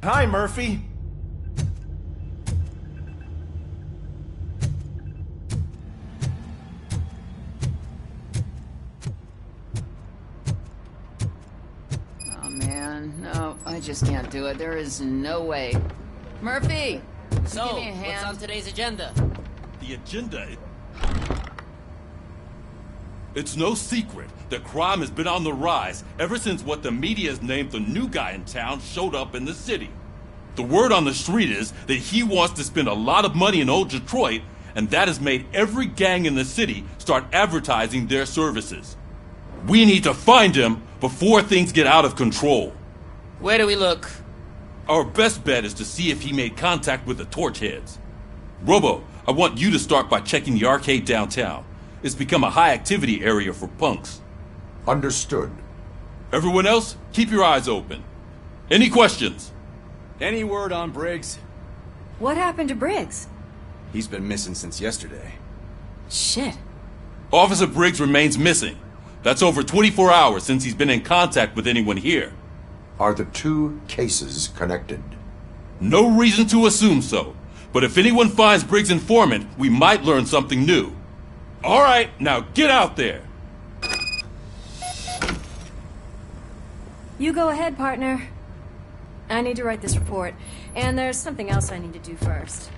Hi, Murphy. Oh man, no, I just can't do it. There is no way. Murphy! So, give me a hand. what's on today's agenda? The agenda? It's no secret that crime has been on the rise ever since what the media has named the new guy in town showed up in the city. The word on the street is that he wants to spend a lot of money in old Detroit, and that has made every gang in the city start advertising their services. We need to find him before things get out of control. Where do we look? Our best bet is to see if he made contact with the Torchheads. Robo, I want you to start by checking the arcade downtown. It's become a high-activity area for punks. Understood. Everyone else, keep your eyes open. Any questions? Any word on Briggs? What happened to Briggs? He's been missing since yesterday. Shit. Officer Briggs remains missing. That's over 24 hours since he's been in contact with anyone here. Are the two cases connected? No reason to assume so. But if anyone finds Briggs' informant, we might learn something new. All right, now get out there. You go ahead, partner. I need to write this report, and there's something else I need to do first.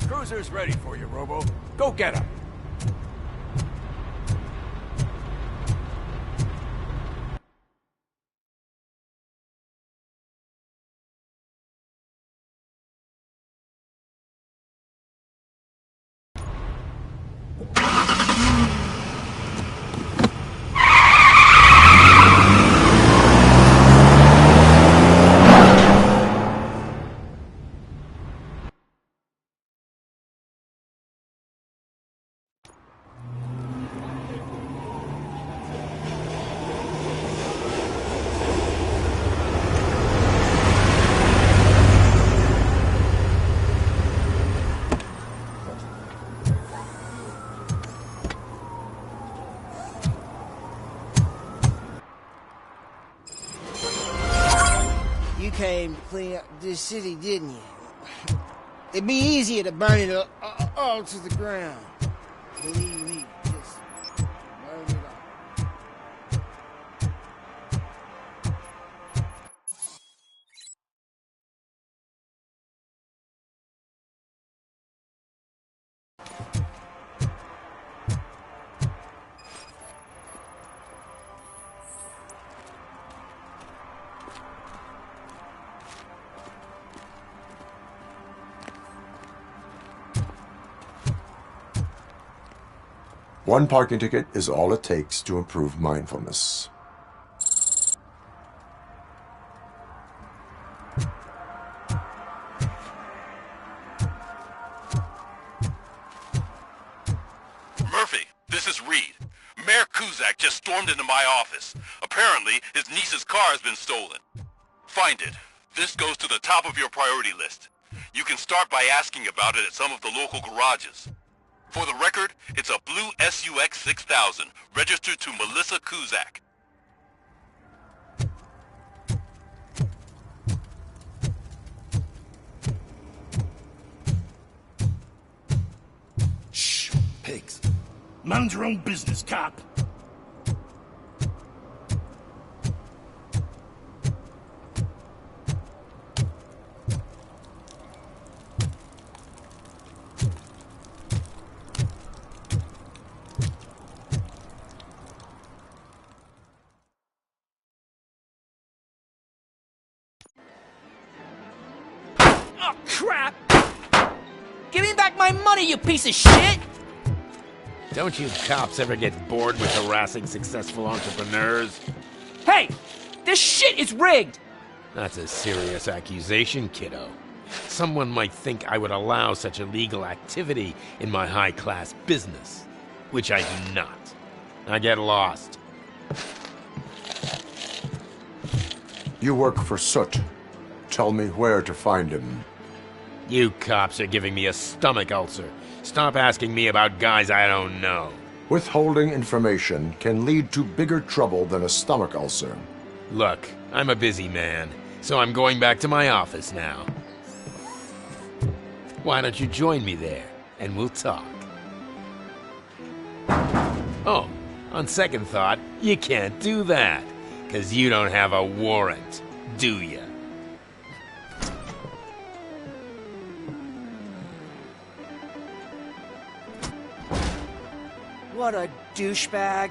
Cruiser's ready for you, Robo. Go get him. You came to clean up this city, didn't you? It'd be easier to burn it all to the ground. Believe me, just burn it all. One parking ticket is all it takes to improve mindfulness. Murphy, this is Reed. Mayor Kuzak just stormed into my office. Apparently, his niece's car has been stolen. Find it. This goes to the top of your priority list. You can start by asking about it at some of the local garages. For the record, it's a blue SUX 6000, registered to Melissa Kuzak. Shh, pigs. Mind your own business, cop. Oh, crap! Give me back my money, you piece of shit! Don't you cops ever get bored with harassing successful entrepreneurs? Hey! This shit is rigged! That's a serious accusation, kiddo. Someone might think I would allow such illegal activity in my high-class business, which I do not. Now get lost. You work for Soot. Tell me where to find him. You cops are giving me a stomach ulcer. Stop asking me about guys I don't know. Withholding information can lead to bigger trouble than a stomach ulcer. Look, I'm a busy man, so I'm going back to my office now. Why don't you join me there, and we'll talk. Oh, on second thought, you can't do that, 'cause you don't have a warrant, do ya? What a douchebag.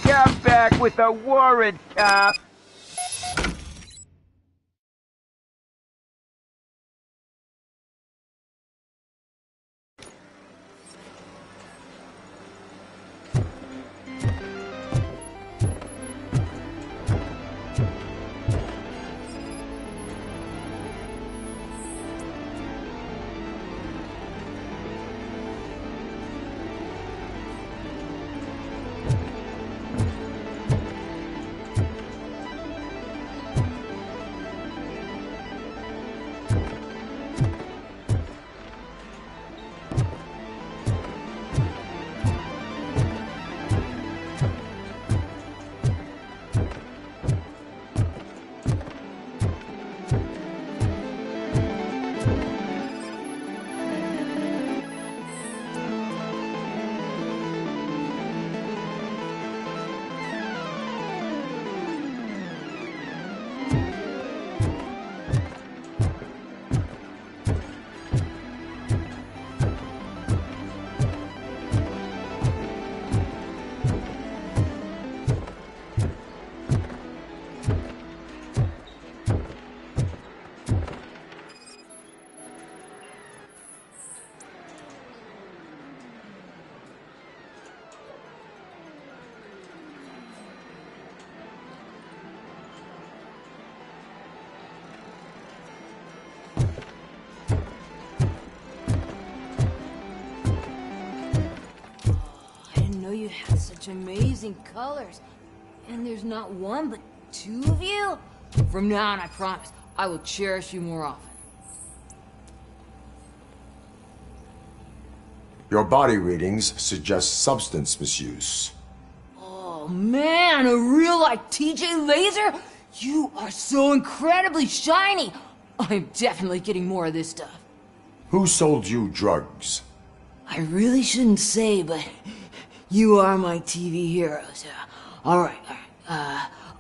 Come back with a warrant, cop! You have such amazing colors. And there's not one, but two of you? From now on, I promise, I will cherish you more often. Your body readings suggest substance misuse. Oh man, a real like TJ Laser? You are so incredibly shiny. I'm definitely getting more of this stuff. Who sold you drugs? I really shouldn't say, but you are my TV heroes. Alright.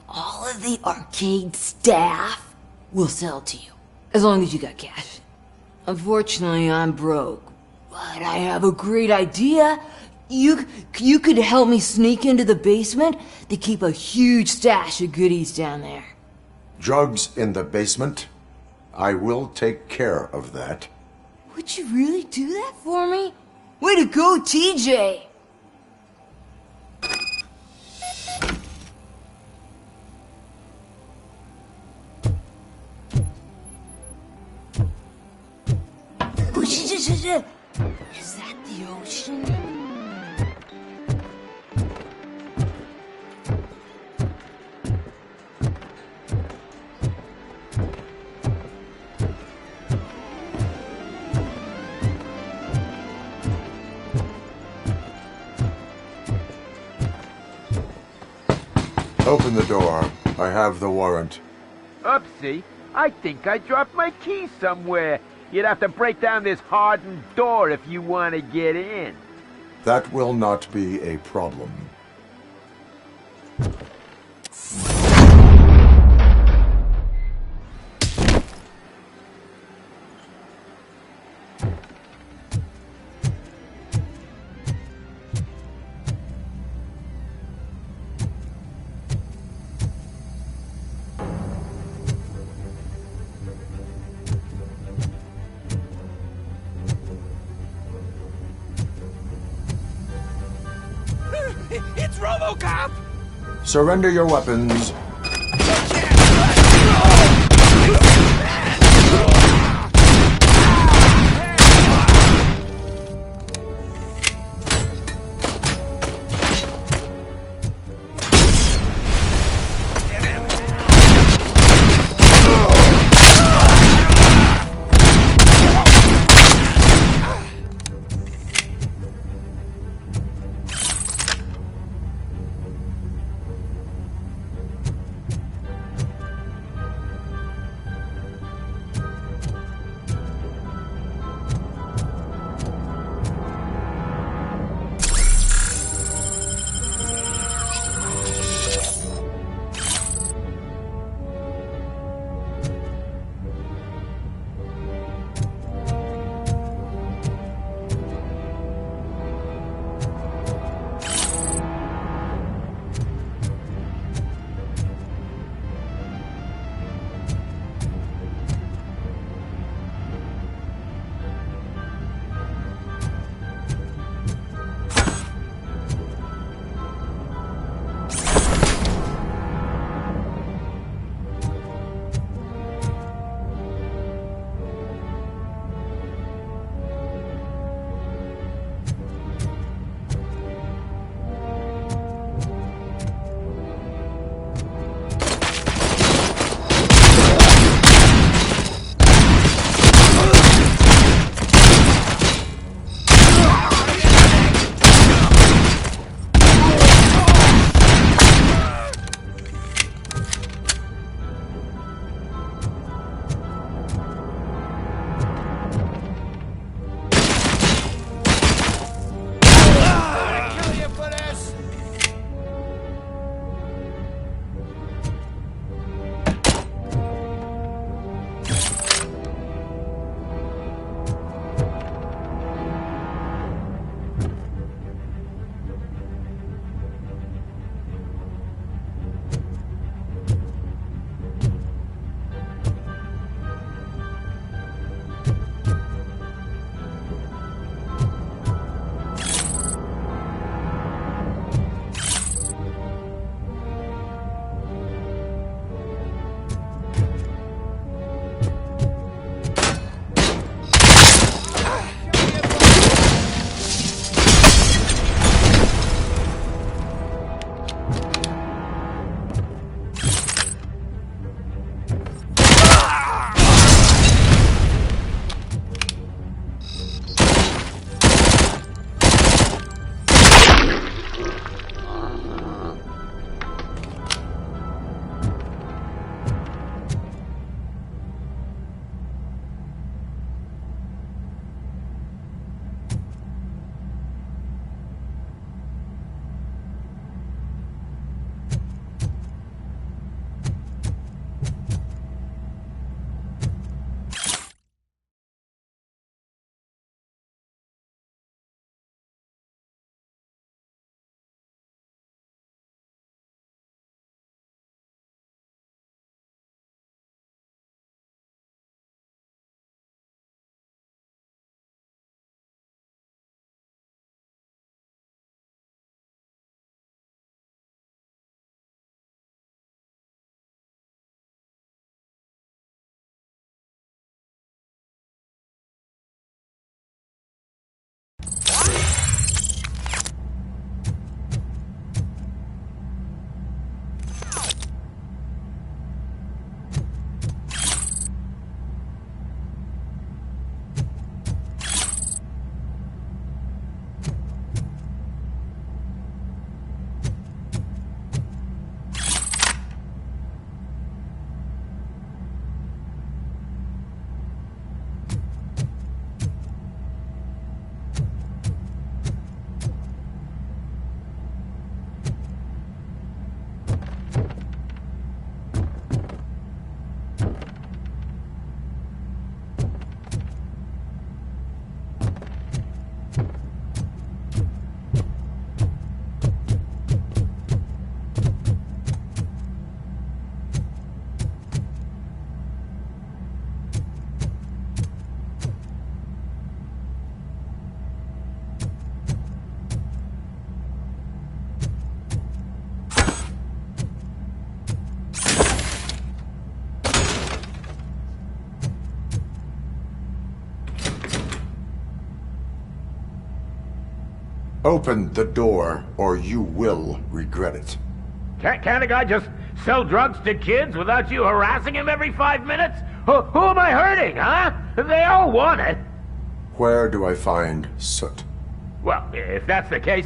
All of the arcade staff will sell to you, as long as you got cash. Unfortunately, I'm broke, but I have a great idea. You could help me sneak into the basement to keep a huge stash of goodies down there. Drugs in the basement? I will take care of that. Would you really do that for me? Way to go, TJ! Is that the ocean? Open the door. I have the warrant. Oopsie, I think I dropped my key somewhere. You'd have to break down this hardened door if you want to get in. That will not be a problem. It's Robocop! Surrender your weapons. Open the door, or you will regret it. Can't a guy just sell drugs to kids without you harassing him every 5 minutes? Who am I hurting, huh? They all want it. Where do I find Soot? Well, if that's the case...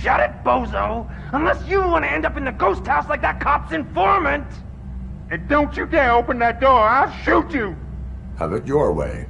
Shut it, bozo! Unless you want to end up in the ghost house like that cop's informant! And don't you dare open that door, I'll shoot you! Have it your way.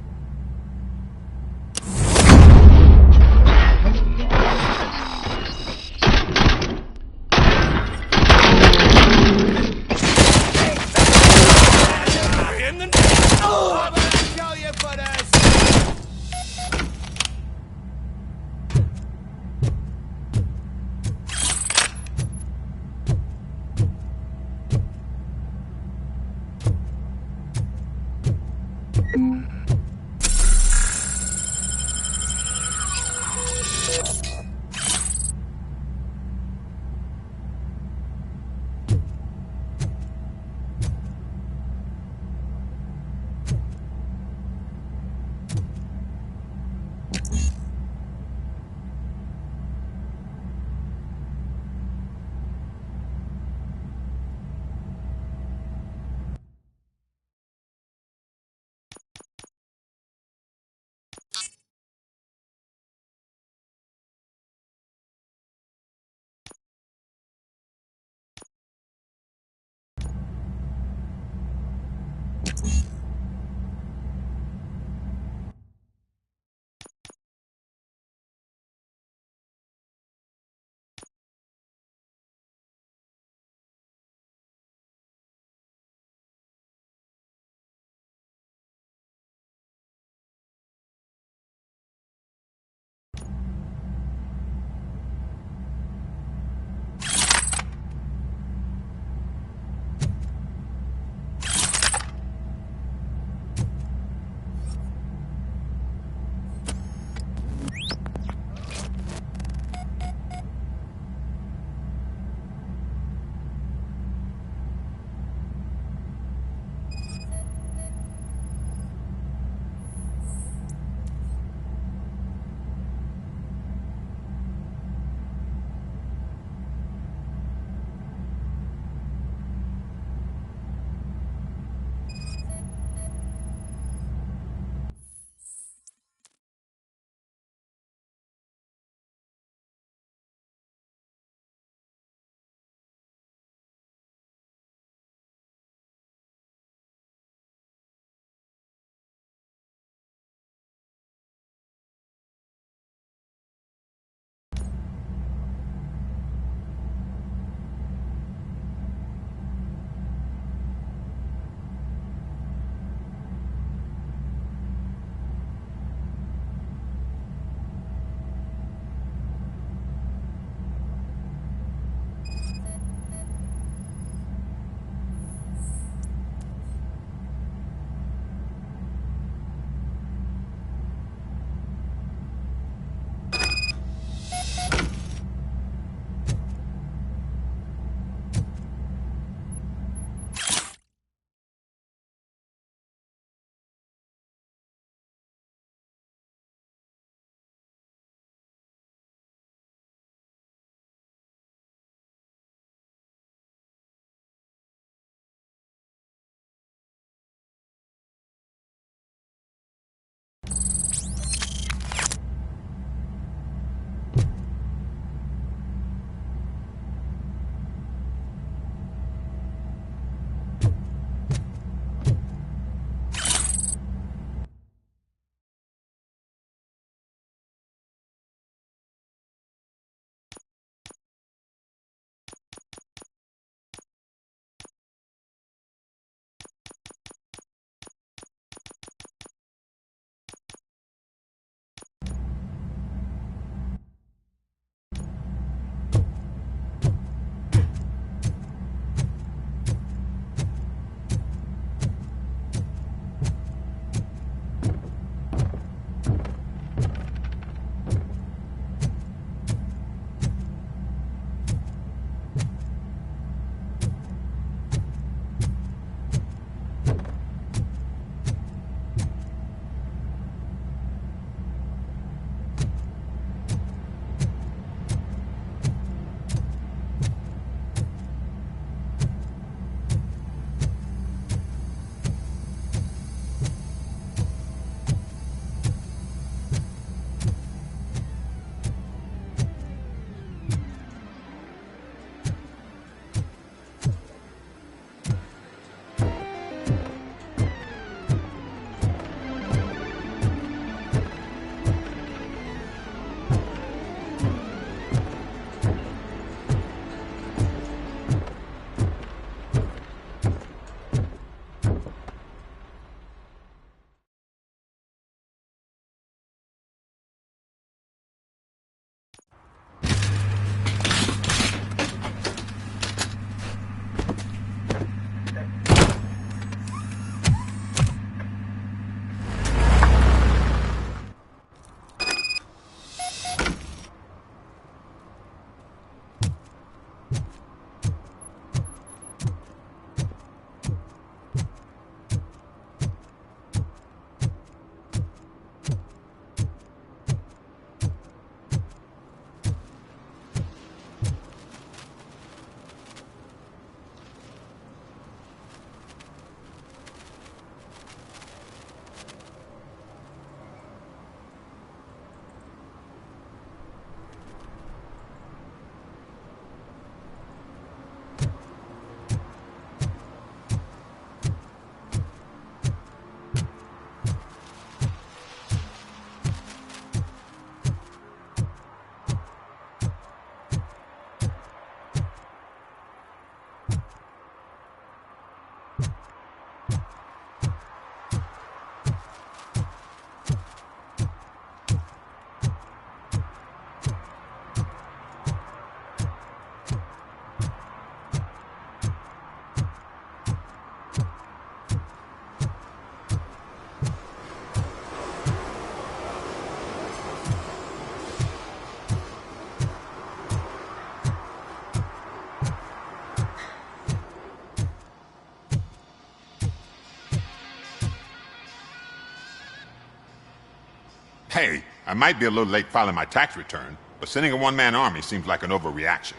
Hey, I might be a little late filing my tax return, but sending a one-man army seems like an overreaction.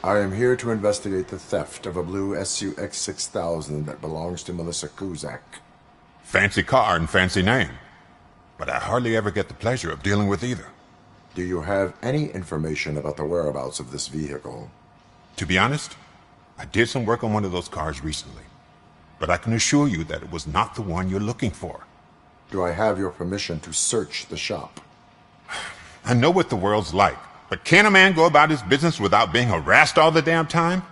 I am here to investigate the theft of a blue SUX 6000 that belongs to Melissa Kuzak. Fancy car and fancy name. But I hardly ever get the pleasure of dealing with either. Do you have any information about the whereabouts of this vehicle? To be honest, I did some work on one of those cars recently. But I can assure you that it was not the one you're looking for. Do I have your permission to search the shop? I know what the world's like, but can a man go about his business without being harassed all the damn time?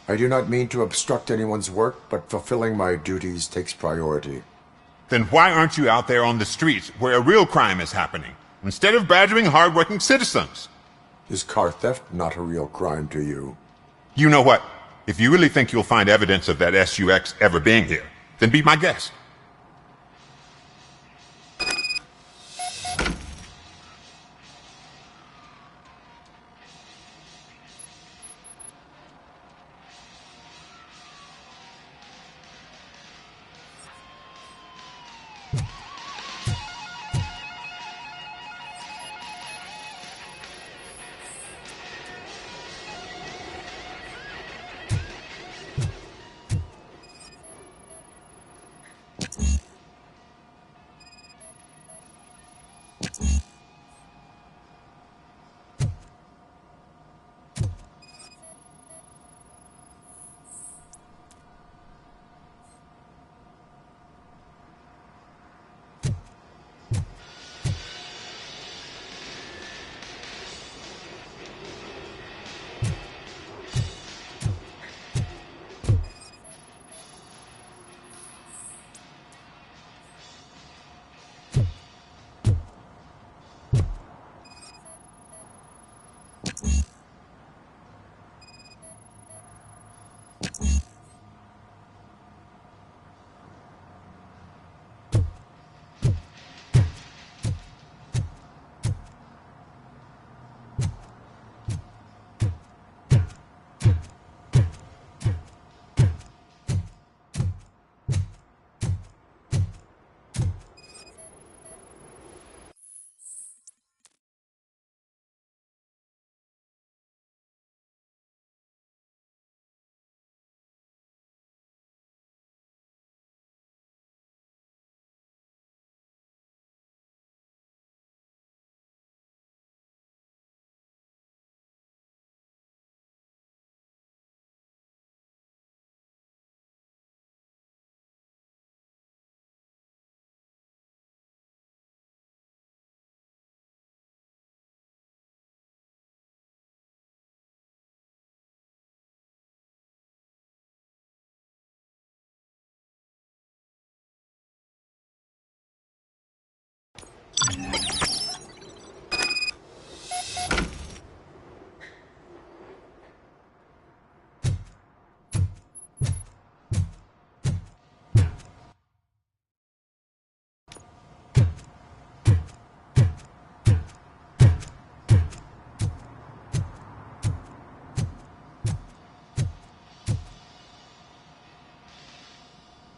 I do not mean to obstruct anyone's work, but fulfilling my duties takes priority. Then why aren't you out there on the streets where a real crime is happening, instead of badgering hard-working citizens? Is car theft not a real crime to you? You know what? If you really think you'll find evidence of that SUX ever being here, then be my guest.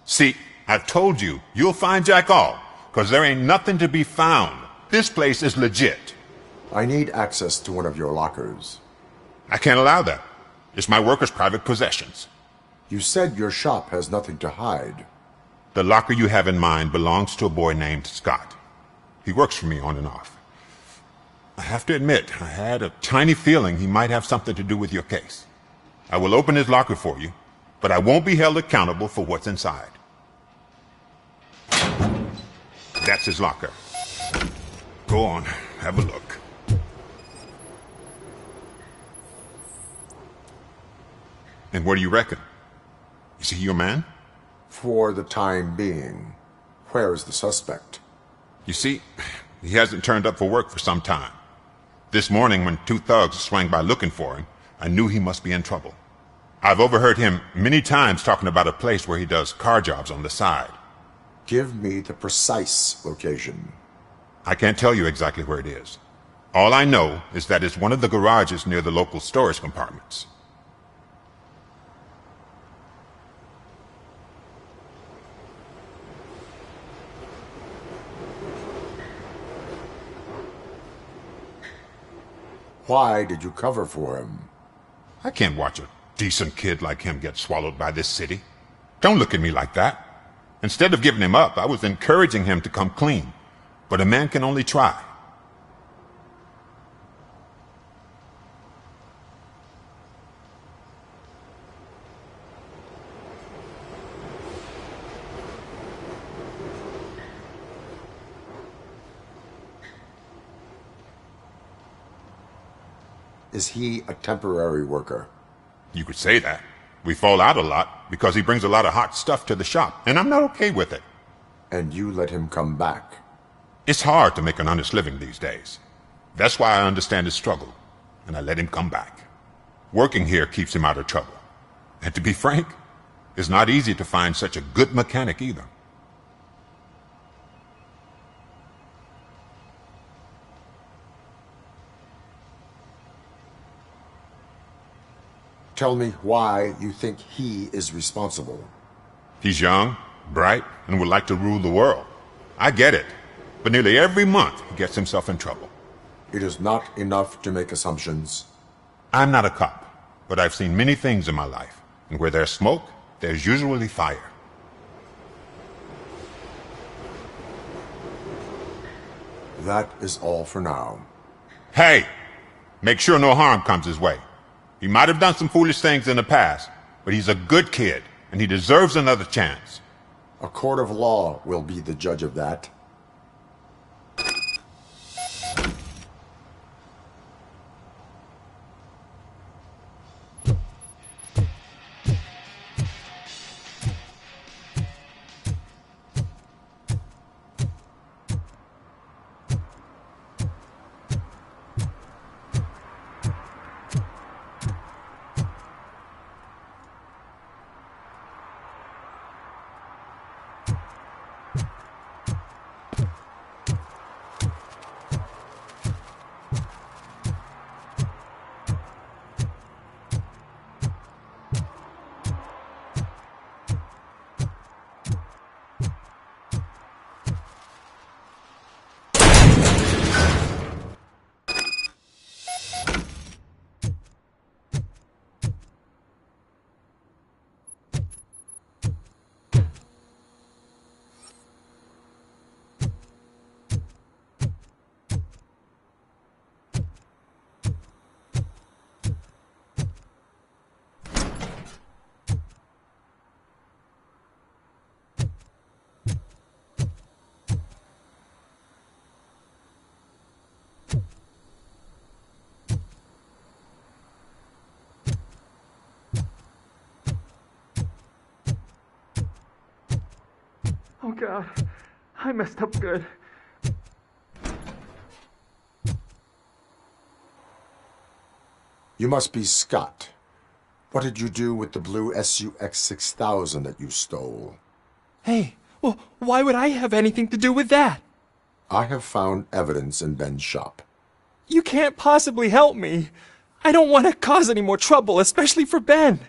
See, I've told you, you'll find Jack all, because there ain't nothing to be found. This place is legit. I need access to one of your lockers. I can't allow that. It's my workers' private possessions. You said your shop has nothing to hide. The locker you have in mind belongs to a boy named Scott. He works for me on and off. I have to admit, I had a tiny feeling he might have something to do with your case. I will open his locker for you, but I won't be held accountable for what's inside. That's his locker. Go on, have a look. And what do you reckon? Is he your man? For the time being. Where is the suspect? You see, he hasn't turned up for work for some time. This morning, when two thugs swang by looking for him, I knew he must be in trouble. I've overheard him many times talking about a place where he does car jobs on the side. Give me the precise location. I can't tell you exactly where it is. All I know is that it's one of the garages near the local storage compartments. Why did you cover for him? I can't watch a decent kid like him get swallowed by this city. Don't look at me like that. Instead of giving him up, I was encouraging him to come clean. But a man can only try. Is he a temporary worker? You could say that. We fall out a lot because he brings a lot of hot stuff to the shop, and I'm not okay with it. And you let him come back? It's hard to make an honest living these days. That's why I understand his struggle, and I let him come back. Working here keeps him out of trouble. And to be frank, it's not easy to find such a good mechanic either. Tell me why you think he is responsible. He's young, bright, and would like to rule the world. I get it. But nearly every month, he gets himself in trouble. It is not enough to make assumptions. I'm not a cop, but I've seen many things in my life. And where there's smoke, there's usually fire. That is all for now. Hey! Make sure no harm comes his way. He might have done some foolish things in the past, but he's a good kid, and he deserves another chance. A court of law will be the judge of that. Oh God, I messed up good. You must be Scott. What did you do with the blue SUX 6000 that you stole? Hey, well, why would I have anything to do with that? I have found evidence in Ben's shop. You can't possibly help me. I don't want to cause any more trouble, especially for Ben.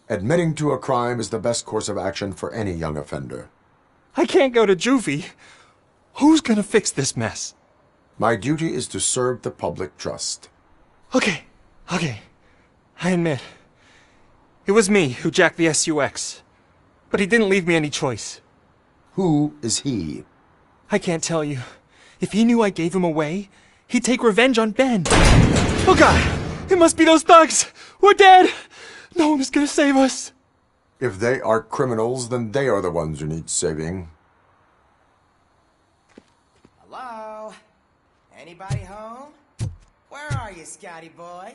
Admitting to a crime is the best course of action for any young offender. I can't go to juvie. Who's gonna fix this mess? My duty is to serve the public trust. Okay. I admit. It was me who jacked the SUX. But he didn't leave me any choice. Who is he? I can't tell you. If he knew I gave him away, he'd take revenge on Ben. Oh God! It must be those thugs! We're dead! No one is gonna save us. If they are criminals, then they are the ones who need saving. Hello? Anybody home? Where are you, Scotty boy?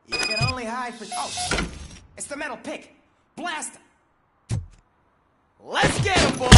You can only hide for... Oh! It's the metal pick! Blast him! Let's get him, boy!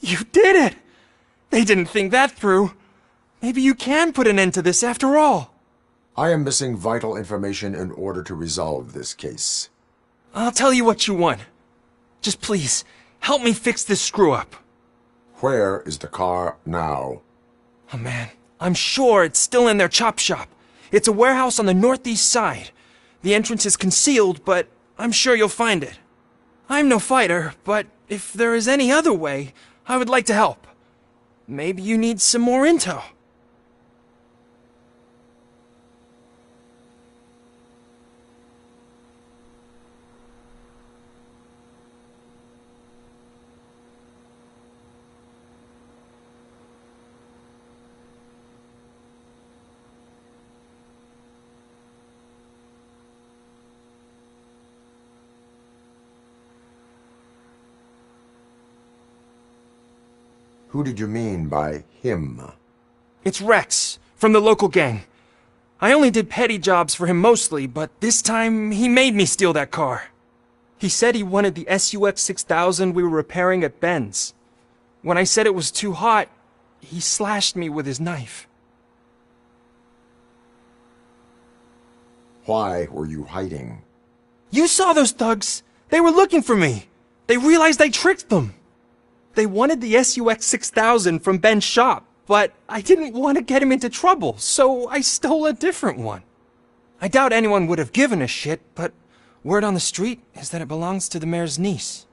You did it! They didn't think that through. Maybe you can put an end to this after all. I am missing vital information in order to resolve this case. I'll tell you what you want. Just please, help me fix this screw-up. Where is the car now? Oh man, I'm sure it's still in their chop shop. It's a warehouse on the northeast side. The entrance is concealed, but I'm sure you'll find it. I'm no fighter, but if there is any other way, I would like to help. Maybe you need some more intel. Who did you mean by him? It's Rex, from the local gang. I only did petty jobs for him mostly, but this time he made me steal that car. He said he wanted the SUX 6000 we were repairing at Ben's. When I said it was too hot, he slashed me with his knife. Why were you hiding? You saw those thugs! They were looking for me! They realized I tricked them! They wanted the SUX 6000 from Ben's shop, but I didn't want to get him into trouble, so I stole a different one. I doubt anyone would have given a shit, but word on the street is that it belongs to the mayor's niece.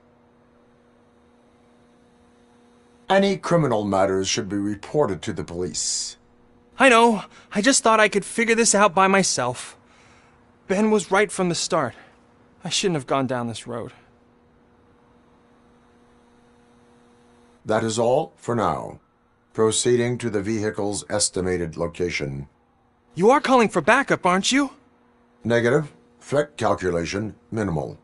Any criminal matters should be reported to the police. I know. I just thought I could figure this out by myself. Ben was right from the start. I shouldn't have gone down this road. That is all for now. Proceeding to the vehicle's estimated location. You are calling for backup, aren't you? Negative. Threat calculation minimal.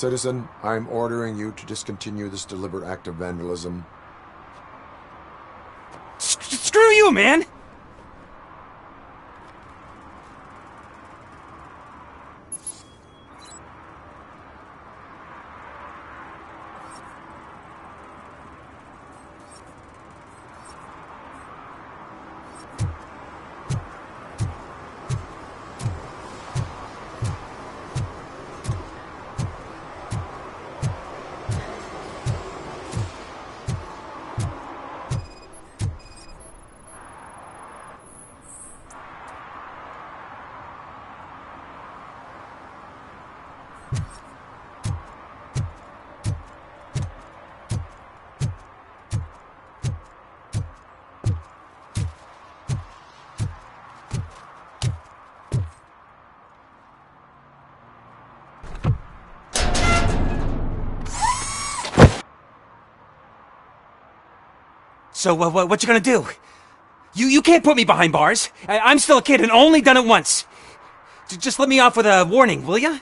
Citizen, I'm ordering you to discontinue this deliberate act of vandalism. Screw you, man! So, what you gonna do? You can't put me behind bars. I'm still a kid and only done it once. Just let me off with a warning, will ya?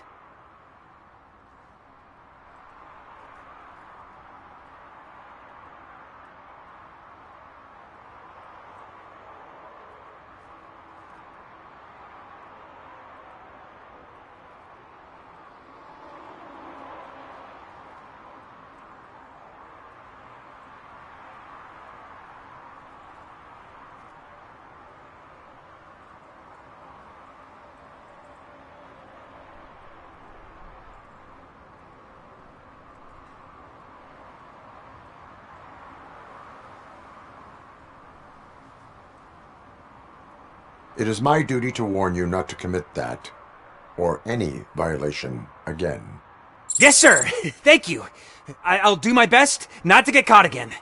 It is my duty to warn you not to commit that, or any violation, again. Yes, sir! Thank you! I'll do my best not to get caught again.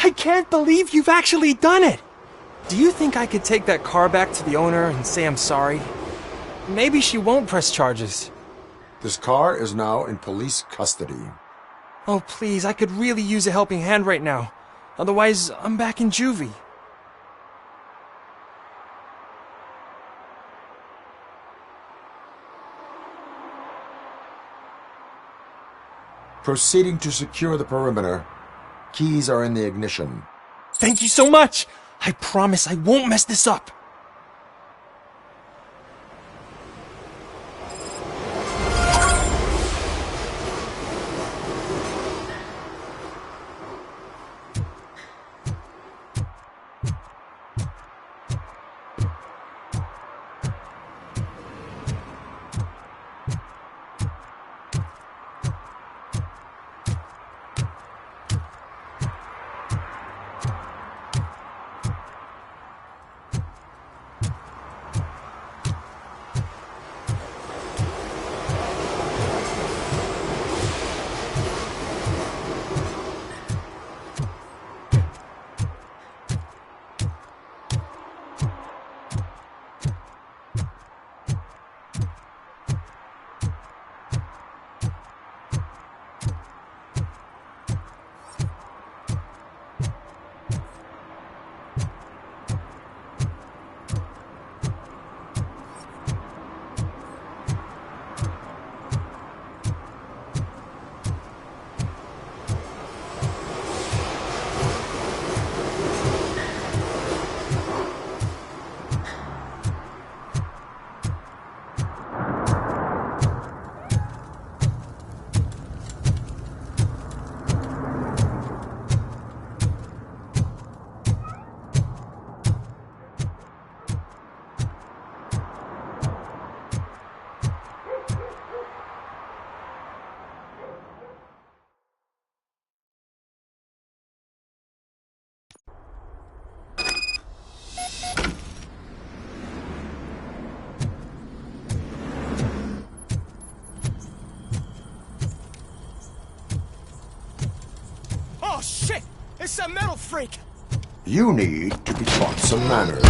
I can't believe you've actually done it! Do you think I could take that car back to the owner and say I'm sorry? Maybe she won't press charges. This car is now in police custody. Oh, please, I could really use a helping hand right now. Otherwise, I'm back in juvie. Proceeding to secure the perimeter. Keys are in the ignition. Thank you so much! I promise I won't mess this up! Oh shit! It's a metal freak! You need to be taught some manners.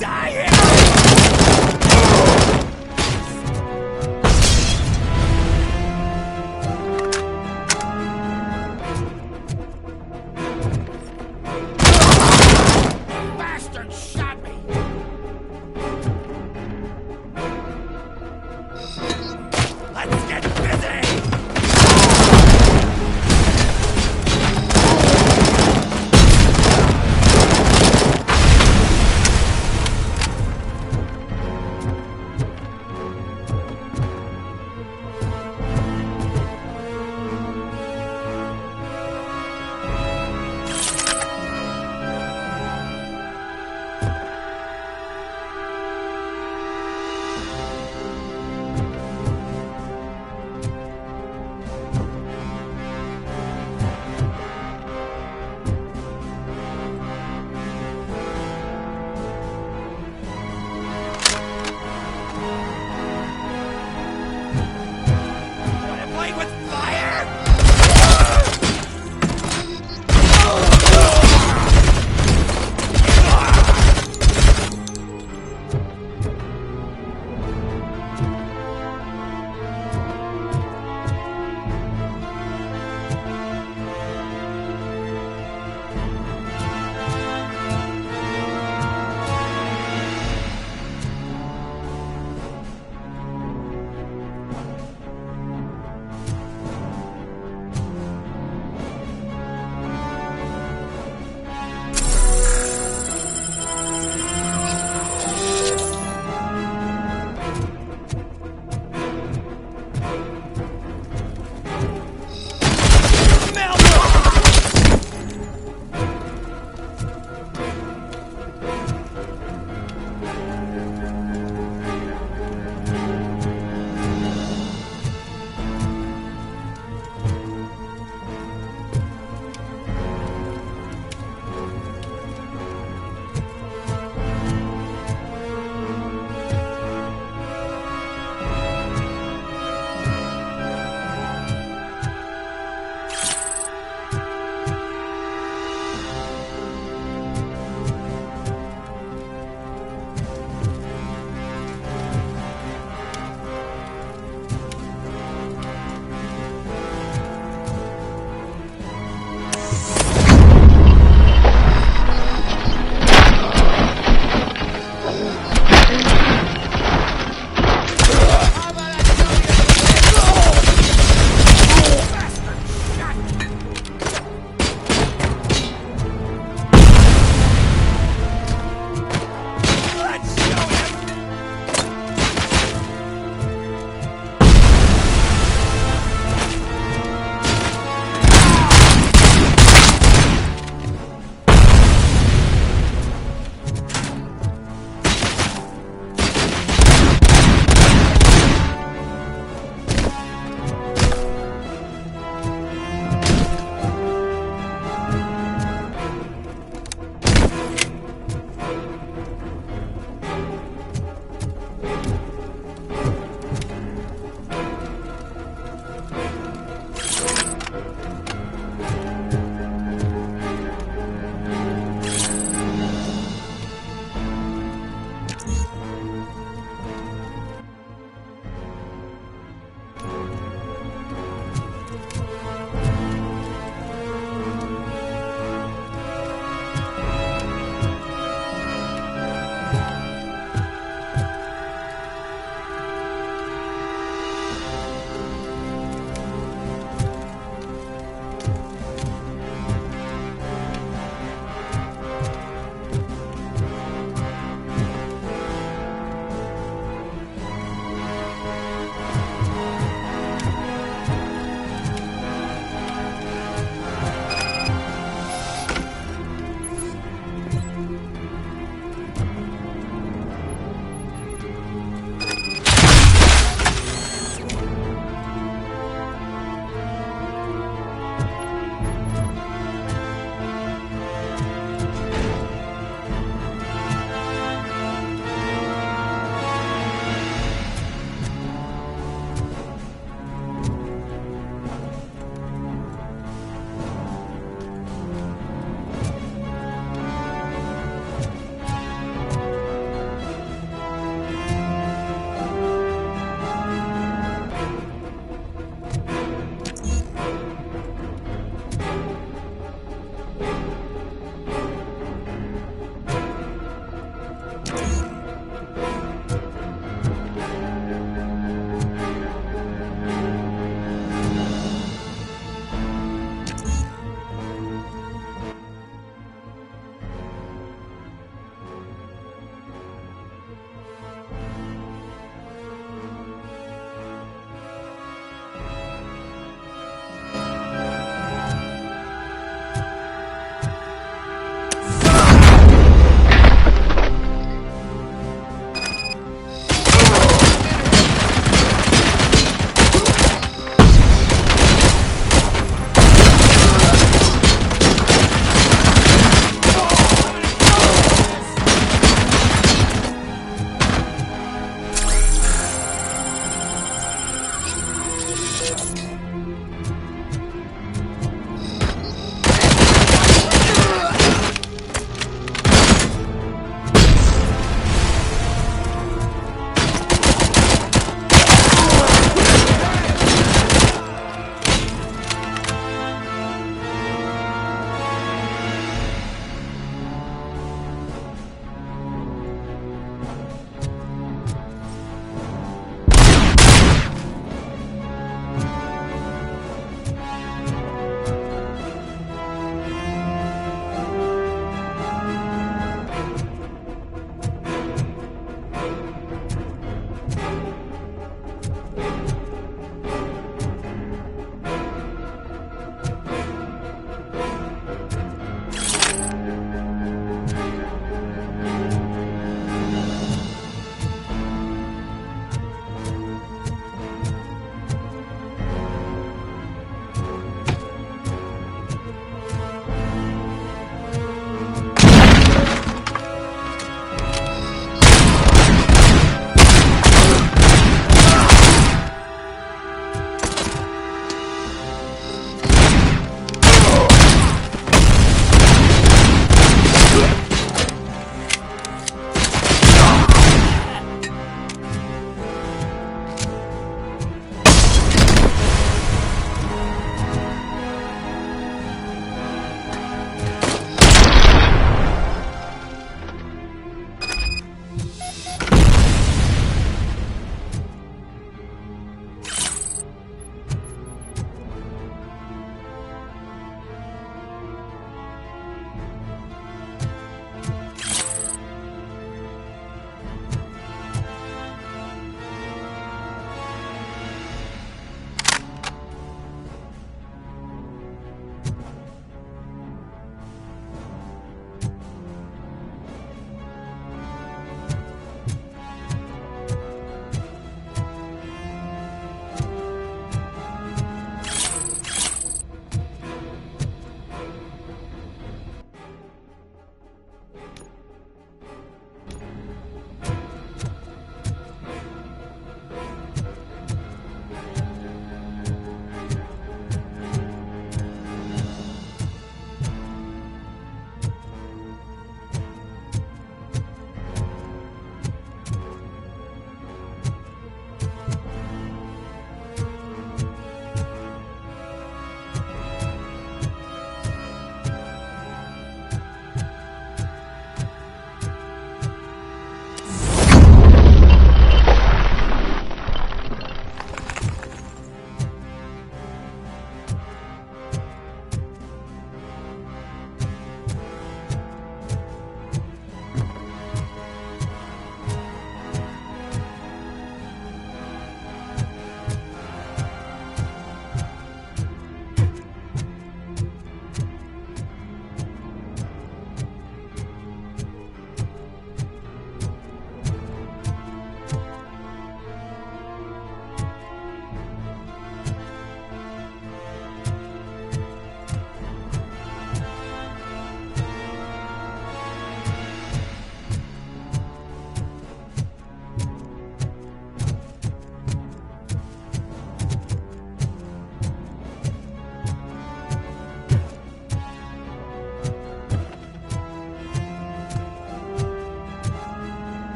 Die here! Bastard shot me! Let's get busy!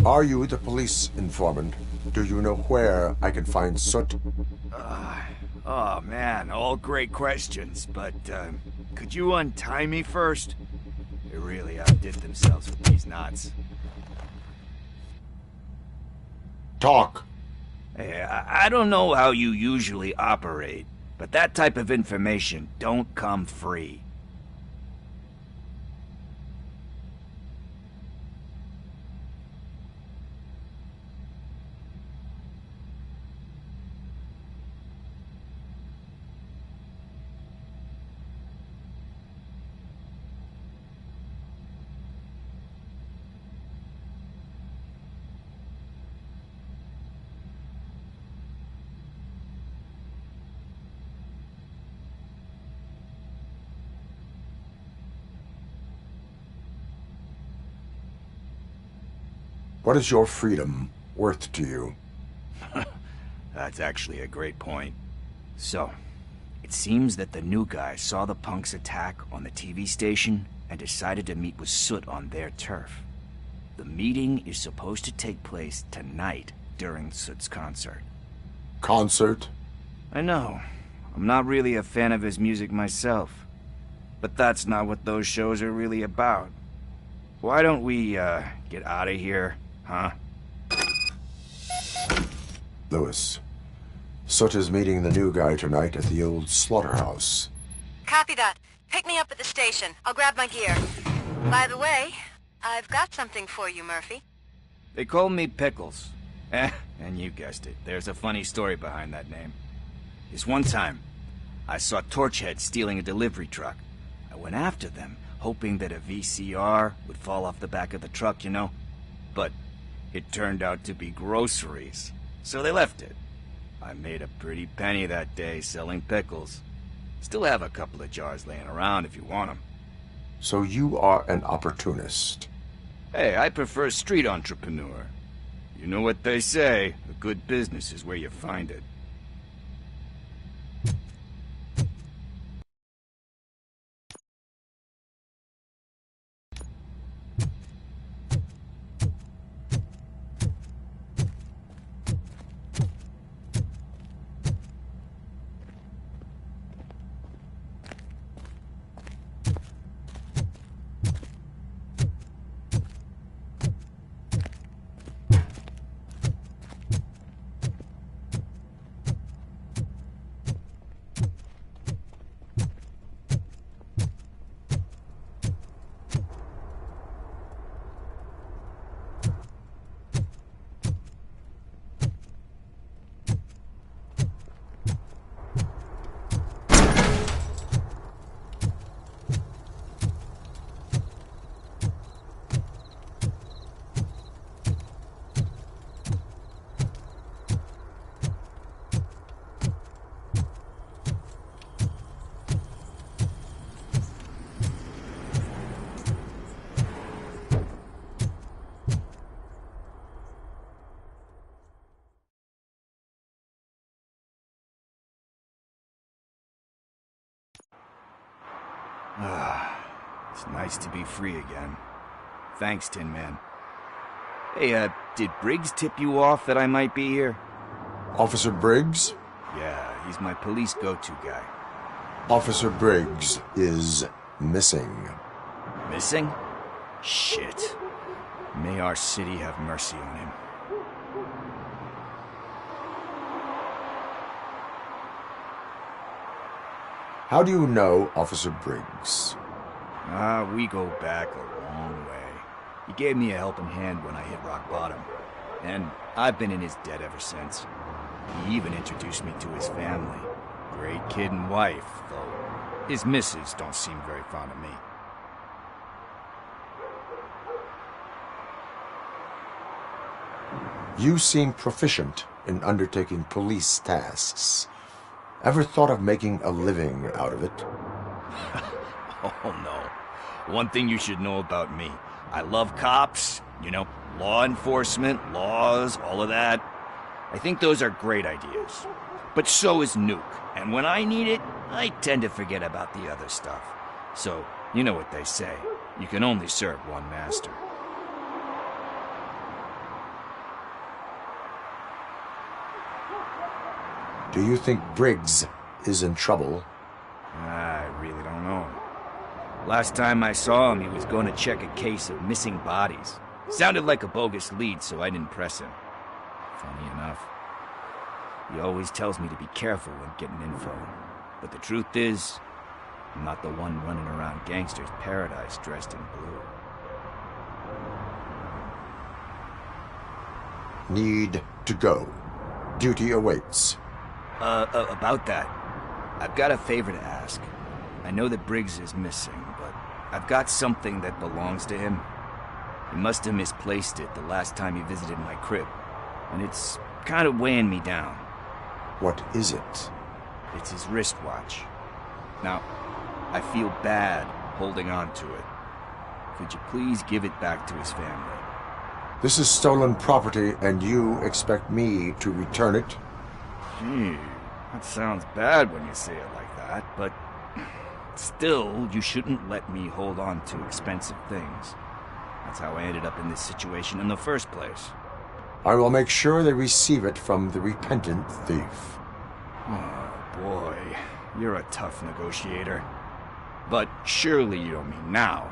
Are you the police informant? Do you know where I can find Soot? Oh man, all great questions, but could you untie me first? They really outdid themselves with these knots. Talk. Hey, I don't know how you usually operate, but that type of information don't come free. What is your freedom worth to you? That's actually a great point. So, it seems that the new guy saw the punks' attack on the TV station and decided to meet with Soot on their turf. The meeting is supposed to take place tonight during Soot's concert. Concert? I know. I'm not really a fan of his music myself. But that's not what those shows are really about. Why don't we, get out of here? Huh? Lewis. Soot is meeting the new guy tonight at the old slaughterhouse. Copy that. Pick me up at the station. I'll grab my gear. By the way, I've got something for you, Murphy. They call me Pickles. And you guessed it. There's a funny story behind that name. This one time, I saw Torchhead stealing a delivery truck. I went after them, hoping that a VCR would fall off the back of the truck, you know? But it turned out to be groceries, so they left it. I made a pretty penny that day selling pickles. Still have a couple of jars laying around if you want them. So you are an opportunist. Hey, I prefer street entrepreneur. You know what they say, a good business is where you find it. It's nice to be free again. Thanks, Tin Man. Hey, did Briggs tip you off that I might be here? Officer Briggs? Yeah, he's my police go-to guy. Officer Briggs is missing. Missing? Shit. May our city have mercy on him. How do you know Officer Briggs? We go back a long way. He gave me a helping hand when I hit rock bottom. And I've been in his debt ever since. He even introduced me to his family. Great kid and wife, though his missus don't seem very fond of me. You seem proficient in undertaking police tasks. Ever thought of making a living out of it? Oh no. One thing you should know about me. I love cops, you know, law enforcement, laws, all of that. I think those are great ideas. But so is Nuke. And when I need it, I tend to forget about the other stuff. So, you know what they say. You can only serve one master. Do you think Briggs is in trouble? I really don't know. Last time I saw him, he was going to check a case of missing bodies. Sounded like a bogus lead, so I didn't press him. Funny enough. He always tells me to be careful when getting info. But the truth is, I'm not the one running around gangster's paradise dressed in blue. Need to go. Duty awaits. About that, I've got a favor to ask. I know that Briggs is missing, but I've got something that belongs to him. He must have misplaced it the last time he visited my crib, and it's kind of weighing me down. What is it? It's his wristwatch. Now, I feel bad holding on to it. Could you please give it back to his family? This is stolen property, and you expect me to return it? Gee, that sounds bad when you say it like that, but still, you shouldn't let me hold on to expensive things. That's how I ended up in this situation in the first place. I will make sure they receive it from the repentant thief. Oh, boy. You're a tough negotiator. But surely you don't mean now.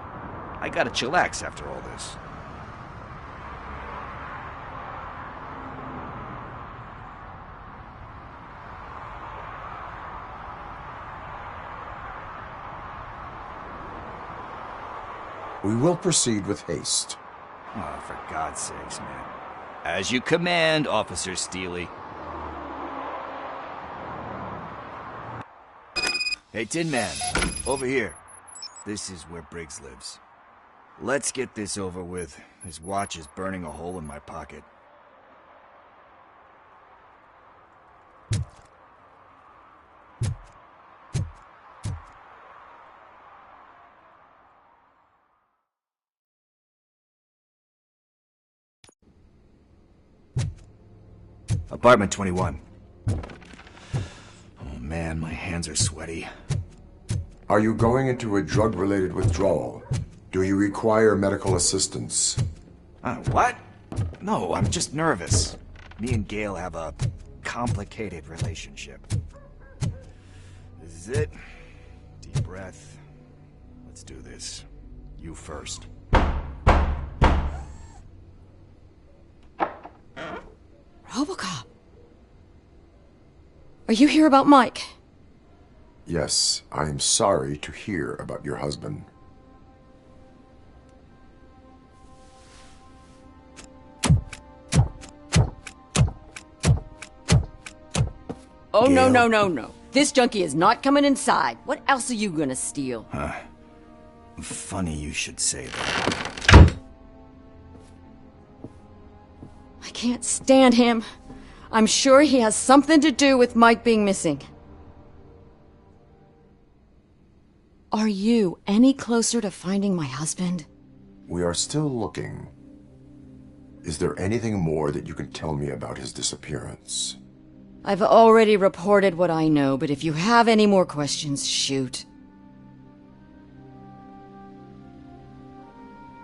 I gotta chillax after all this. We will proceed with haste. Oh, for God's sakes, man. As you command, Officer Steely. Hey, Tin Man, over here. This is where Briggs lives. Let's get this over with. His watch is burning a hole in my pocket. Apartment 21. Oh man, my hands are sweaty. Are you going into a drug-related withdrawal? Do you require medical assistance? What? No, I'm just nervous. Me and Gail have a complicated relationship. This is it. Deep breath. Let's do this. You first. Robocop. Are you here about Mike? Yes, I am sorry to hear about your husband. Oh, Gail? No. This junkie is not coming inside. What else are you gonna steal? Funny you should say that. I can't stand him. I'm sure he has something to do with Mike being missing. Are you any closer to finding my husband? We are still looking. Is there anything more that you can tell me about his disappearance? I've already reported what I know, but if you have any more questions, shoot.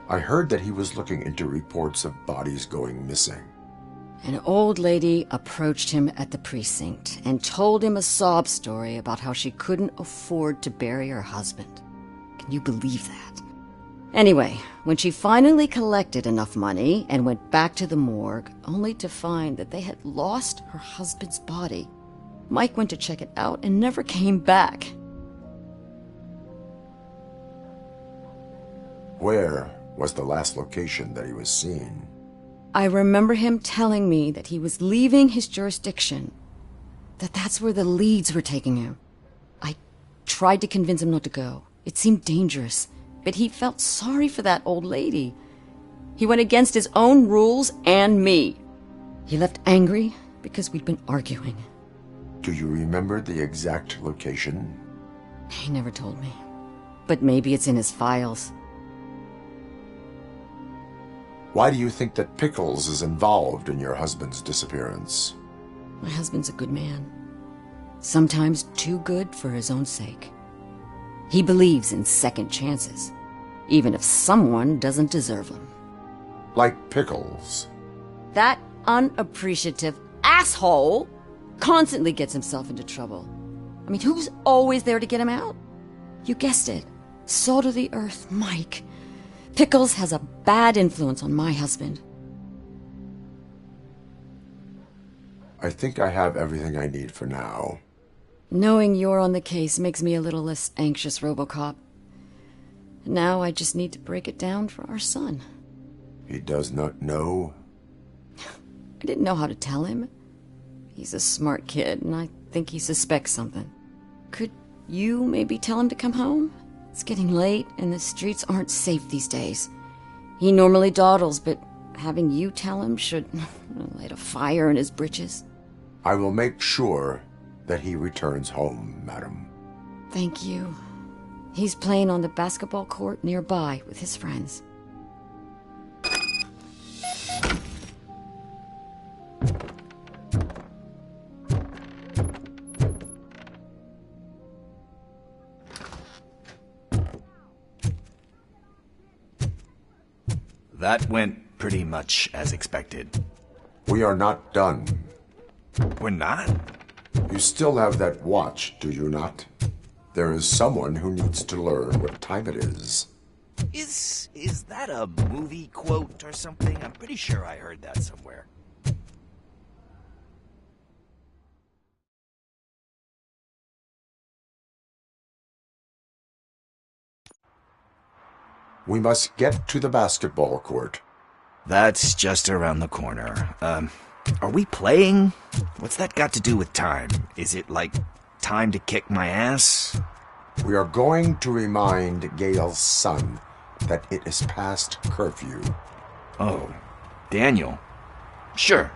I heard that he was looking into reports of bodies going missing. An old lady approached him at the precinct and told him a sob story about how she couldn't afford to bury her husband. Can you believe that? Anyway, when she finally collected enough money and went back to the morgue, only to find that they had lost her husband's body, Mike went to check it out and never came back. Where was the last location that he was seen? I remember him telling me that he was leaving his jurisdiction, that's where the leads were taking him. I tried to convince him not to go. It seemed dangerous, but he felt sorry for that old lady. He went against his own rules and me. He left angry because we'd been arguing. Do you remember the exact location? He never told me, but maybe it's in his files. Why do you think that Pickles is involved in your husband's disappearance? My husband's a good man. Sometimes too good for his own sake. He believes in second chances, even if someone doesn't deserve them. Like Pickles? That unappreciative asshole Constantly gets himself into trouble. I mean, who's always there to get him out? You guessed it. Salt of the earth, Mike. Pickles has a bad influence on my husband. I think I have everything I need for now. Knowing you're on the case makes me a little less anxious, Robocop. Now I just need to break it down for our son. He does not know? I didn't know how to tell him. He's a smart kid, and I think he suspects something. Could you maybe tell him to come home? It's getting late, and the streets aren't safe these days. He normally dawdles, but having you tell him should light a fire in his britches. I will make sure that he returns home, madam. Thank you. He's playing on the basketball court nearby with his friends. That went pretty much as expected. We are not done. We're not? You still have that watch, do you not? There is someone who needs to learn what time it is. Is that a movie quote or something? I'm pretty sure I heard that somewhere. We must get to the basketball court. That's just around the corner. Are we playing? What's that got to do with time? Is it like time to kick my ass? We are going to remind Gail's son that it is past curfew. Oh, Daniel. Sure.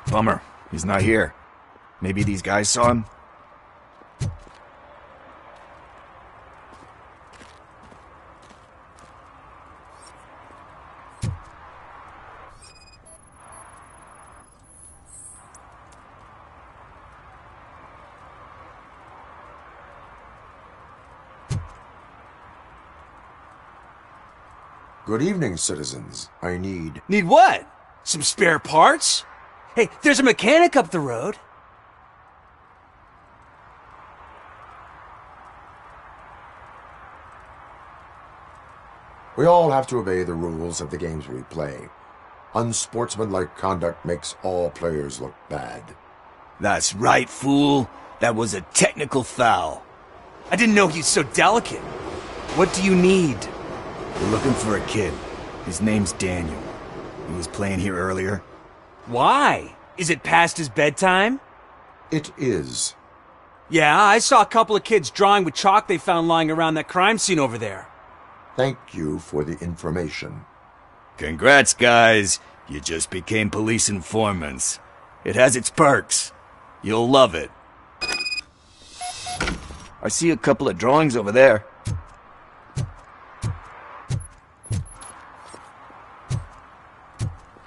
Bummer. He's not here. Maybe these guys saw him? Good evening, citizens. I need... Need what? Some spare parts? Hey, there's a mechanic up the road. We all have to obey the rules of the games we play. Unsportsmanlike conduct makes all players look bad. That's right, fool. That was a technical foul. I didn't know he's so delicate. What do you need? We're looking for a kid. His name's Daniel. He was playing here earlier. Why? Is it past his bedtime? It is. Yeah, I saw a couple of kids drawing with chalk they found lying around that crime scene over there. Thank you for the information. Congrats, guys. You just became police informants. It has its perks. You'll love it. I see a couple of drawings over there.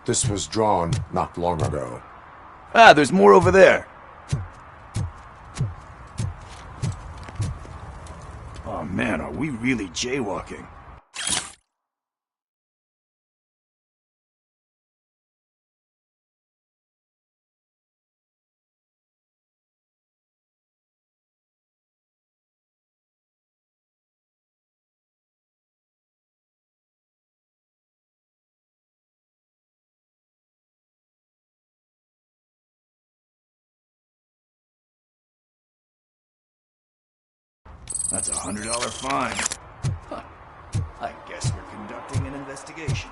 This was drawn not long ago. Ah, there's more over there. Oh man, are we really jaywalking? That's a $100 fine. Huh. I guess we're conducting an investigation.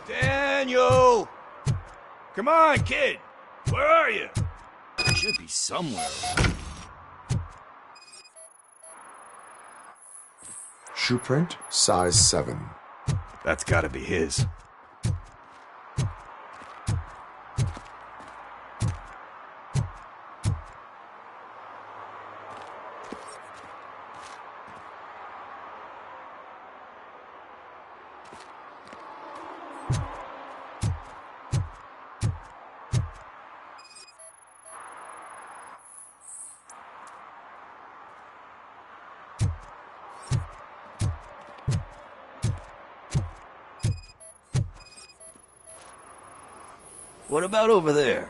Daniel! Come on, kid! Where are you? You should be somewhere. Shoe print, size 7. That's gotta be his. What about over there?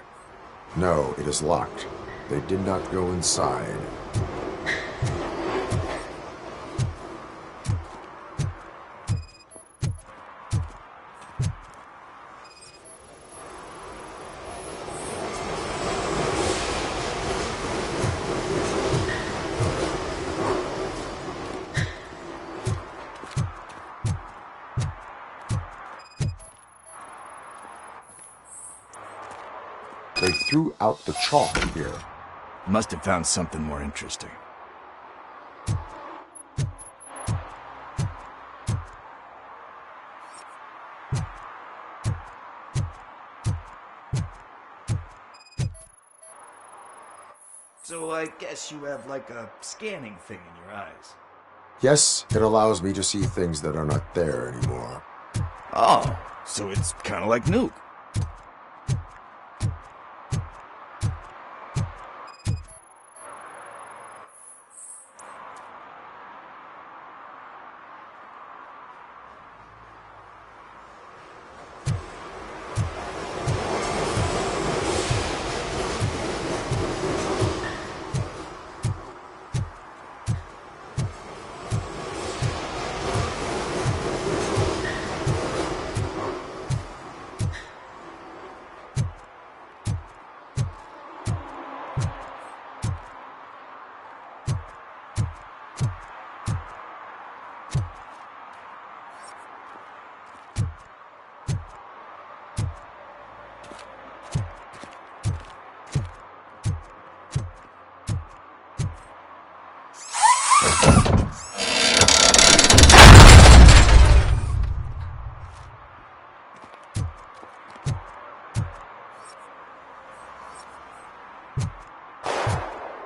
No, it is locked. They did not go inside. They threw out the chalk here. Must have found something more interesting. So I guess you have like a scanning thing in your eyes. Yes, it allows me to see things that are not there anymore. Oh, so it's kind of like Nuke.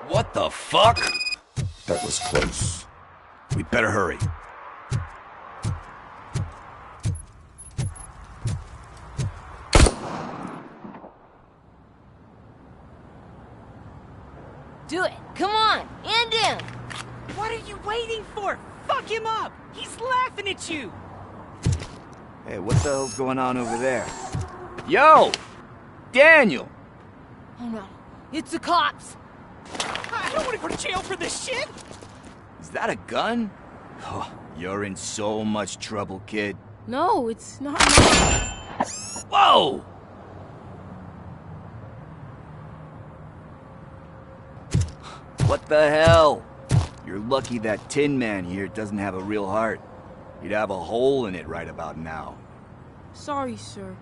What the fuck? That was close. We better hurry. Do it! Come on! And down! What are you waiting for? Fuck him up! He's laughing at you! Hey, what the hell's going on over there? Yo! Daniel! Oh no, it's the cops! I don't want to go to jail for this shit! Is that a gun? Oh, you're in so much trouble, kid. No, it's not. Whoa! What the hell? You're lucky that Tin Man here doesn't have a real heart. You'd have a hole in it right about now. Sorry, sir.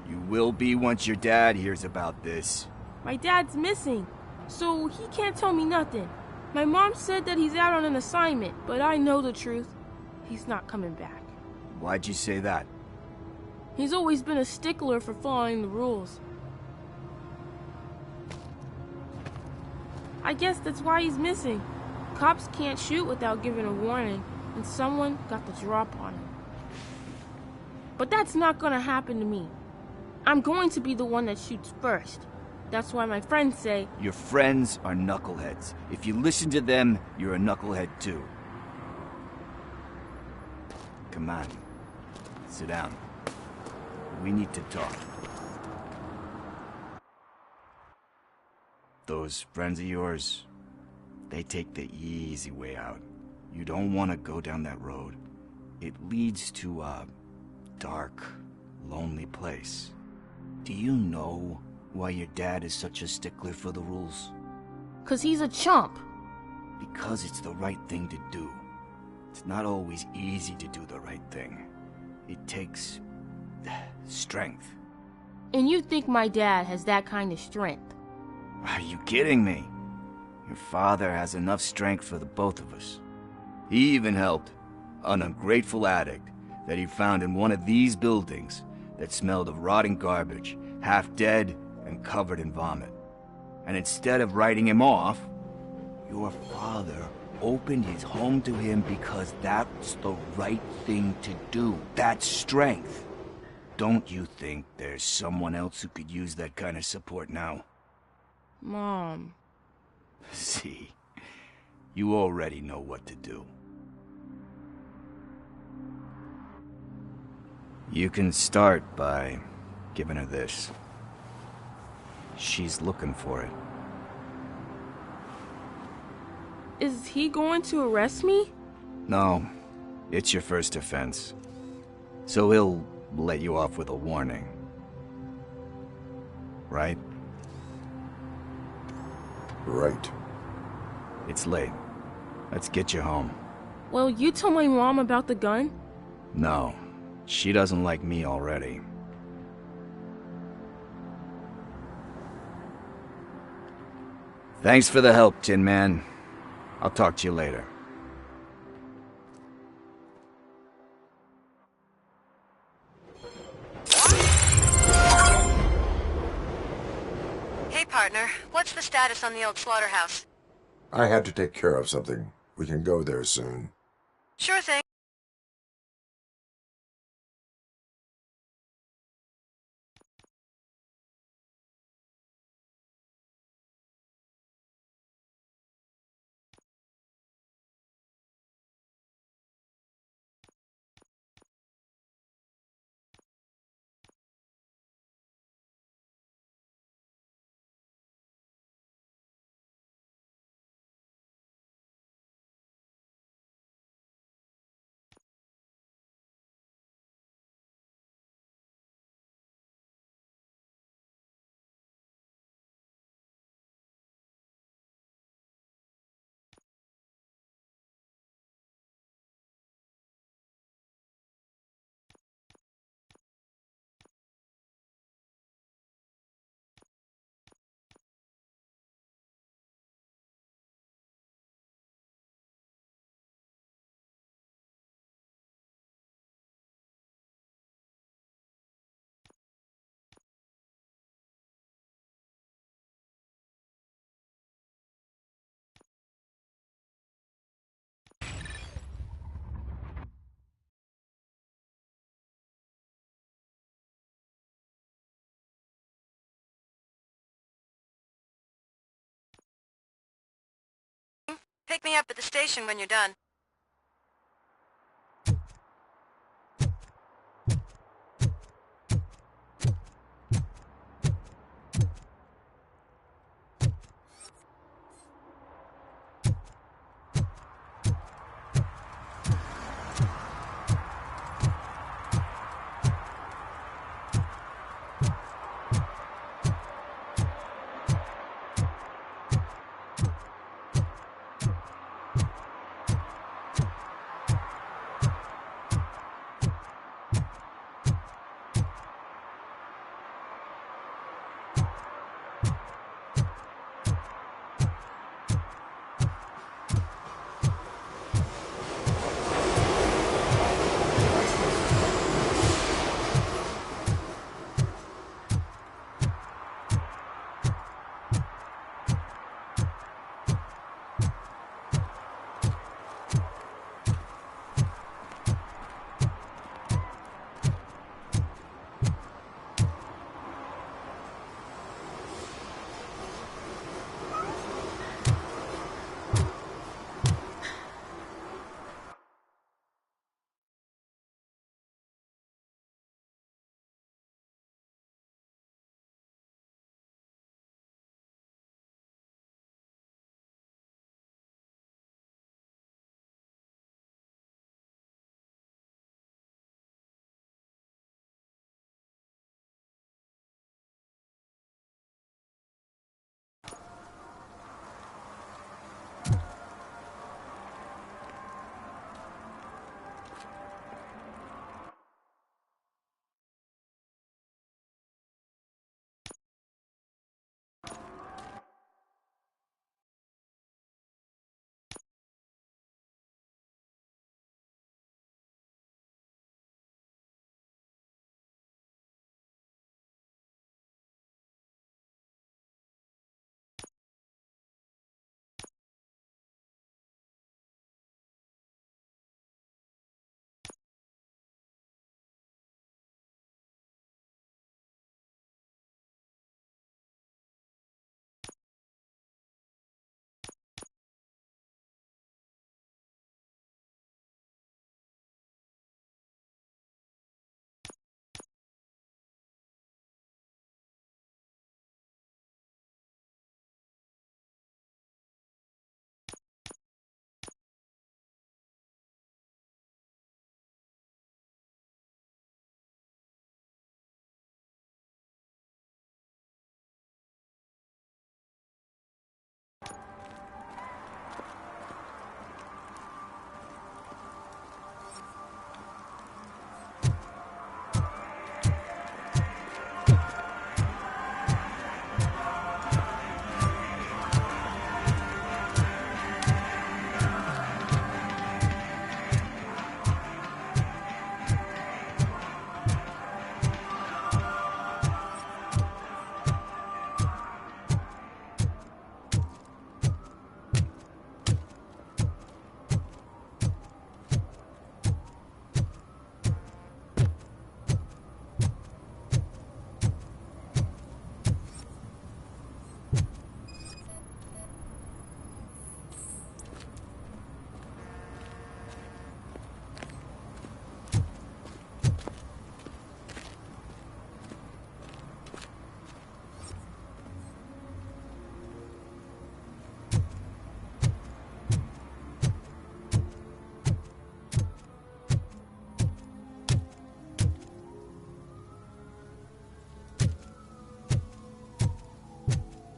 You will be once your dad hears about this. My dad's missing, so he can't tell me nothing. My mom said that he's out on an assignment, but I know the truth. He's not coming back. Why'd you say that? He's always been a stickler for following the rules. I guess that's why he's missing. Cops can't shoot without giving a warning, and someone got the drop on him. But that's not gonna happen to me. I'm going to be the one that shoots first. That's why my friends say... Your friends are knuckleheads. If you listen to them, you're a knucklehead too. Come on. Sit down. We need to talk. Those friends of yours, they take the easy way out. You don't want to go down that road. It leads to a dark, lonely place. Do you know why your dad is such a stickler for the rules? 'Cause he's a chump. Because it's the right thing to do. It's not always easy to do the right thing. It takes strength. And you think my dad has that kind of strength? Are you kidding me? Your father has enough strength for the both of us. He even helped an ungrateful addict that he found in one of these buildings that smelled of rotting garbage, half dead and covered in vomit. And instead of writing him off, your father opened his home to him because that's the right thing to do. That's strength. Don't you think there's someone else who could use that kind of support now? Mom. See, you already know what to do. You can start by giving her this. She's looking for it. Is he going to arrest me? No, it's your first offense. So he'll let you off with a warning. Right? Right. It's late. Let's get you home. Well, you told my mom about the gun? No, she doesn't like me already. Thanks for the help, Tin Man. I'll talk to you later. Hey, partner. What's the status on the old slaughterhouse? I had to take care of something. We can go there soon. Sure thing. Pick me up at the station when you're done.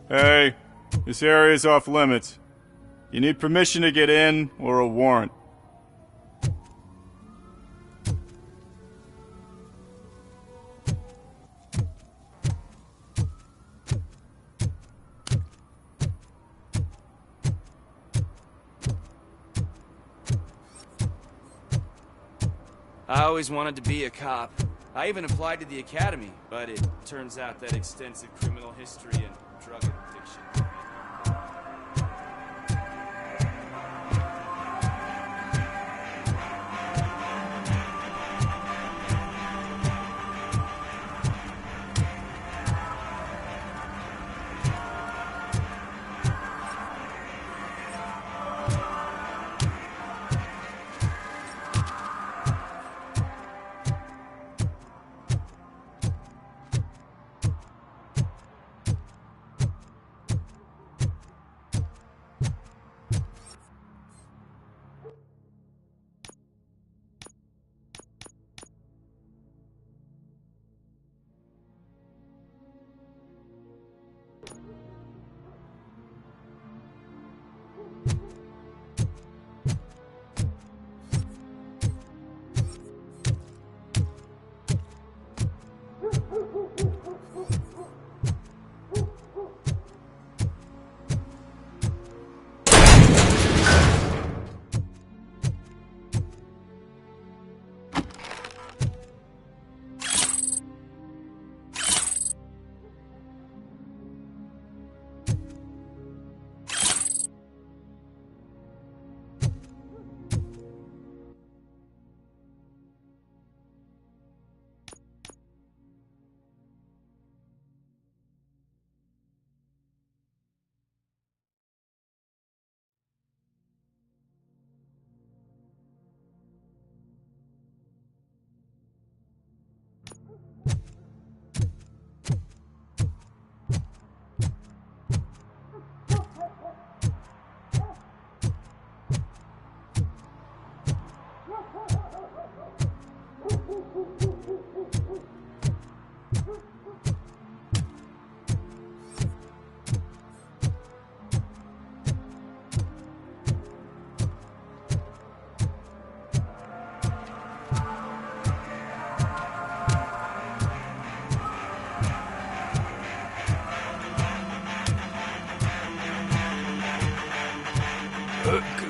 Hey, this area's off limits. You need permission to get in or a warrant. I always wanted to be a cop. I even applied to the academy, but it turns out that extensive criminal history and drug addiction.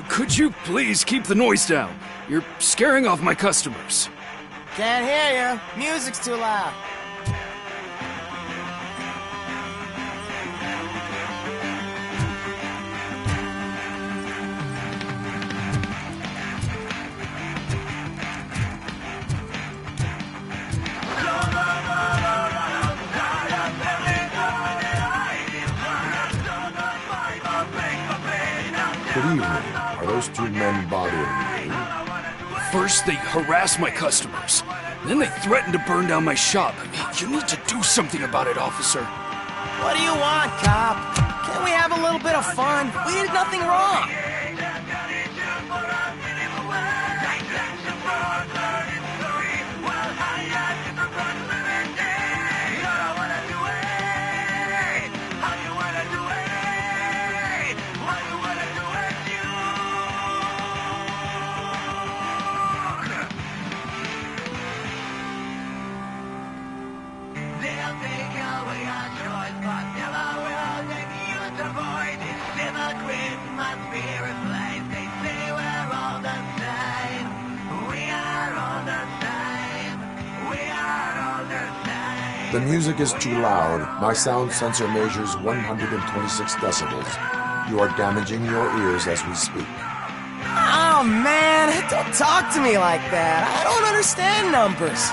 Could you please keep the noise down? You're scaring off my customers. Can't hear you. Music's too loud. Good evening. Are those two men bothering you? First, they harass my customers. Then they threaten to burn down my shop. You need to do something about it, officer. What do you want, cop? Can't we have a little bit of fun? We did nothing wrong. The music is too loud. My sound sensor measures 126 decibels. You are damaging your ears as we speak. Oh, man, don't talk to me like that. I don't understand numbers.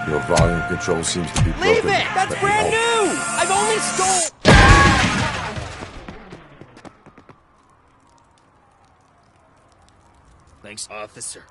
Your volume control seems to be broken. Leave it! That's brand new! I've only stole... Thanks, officer.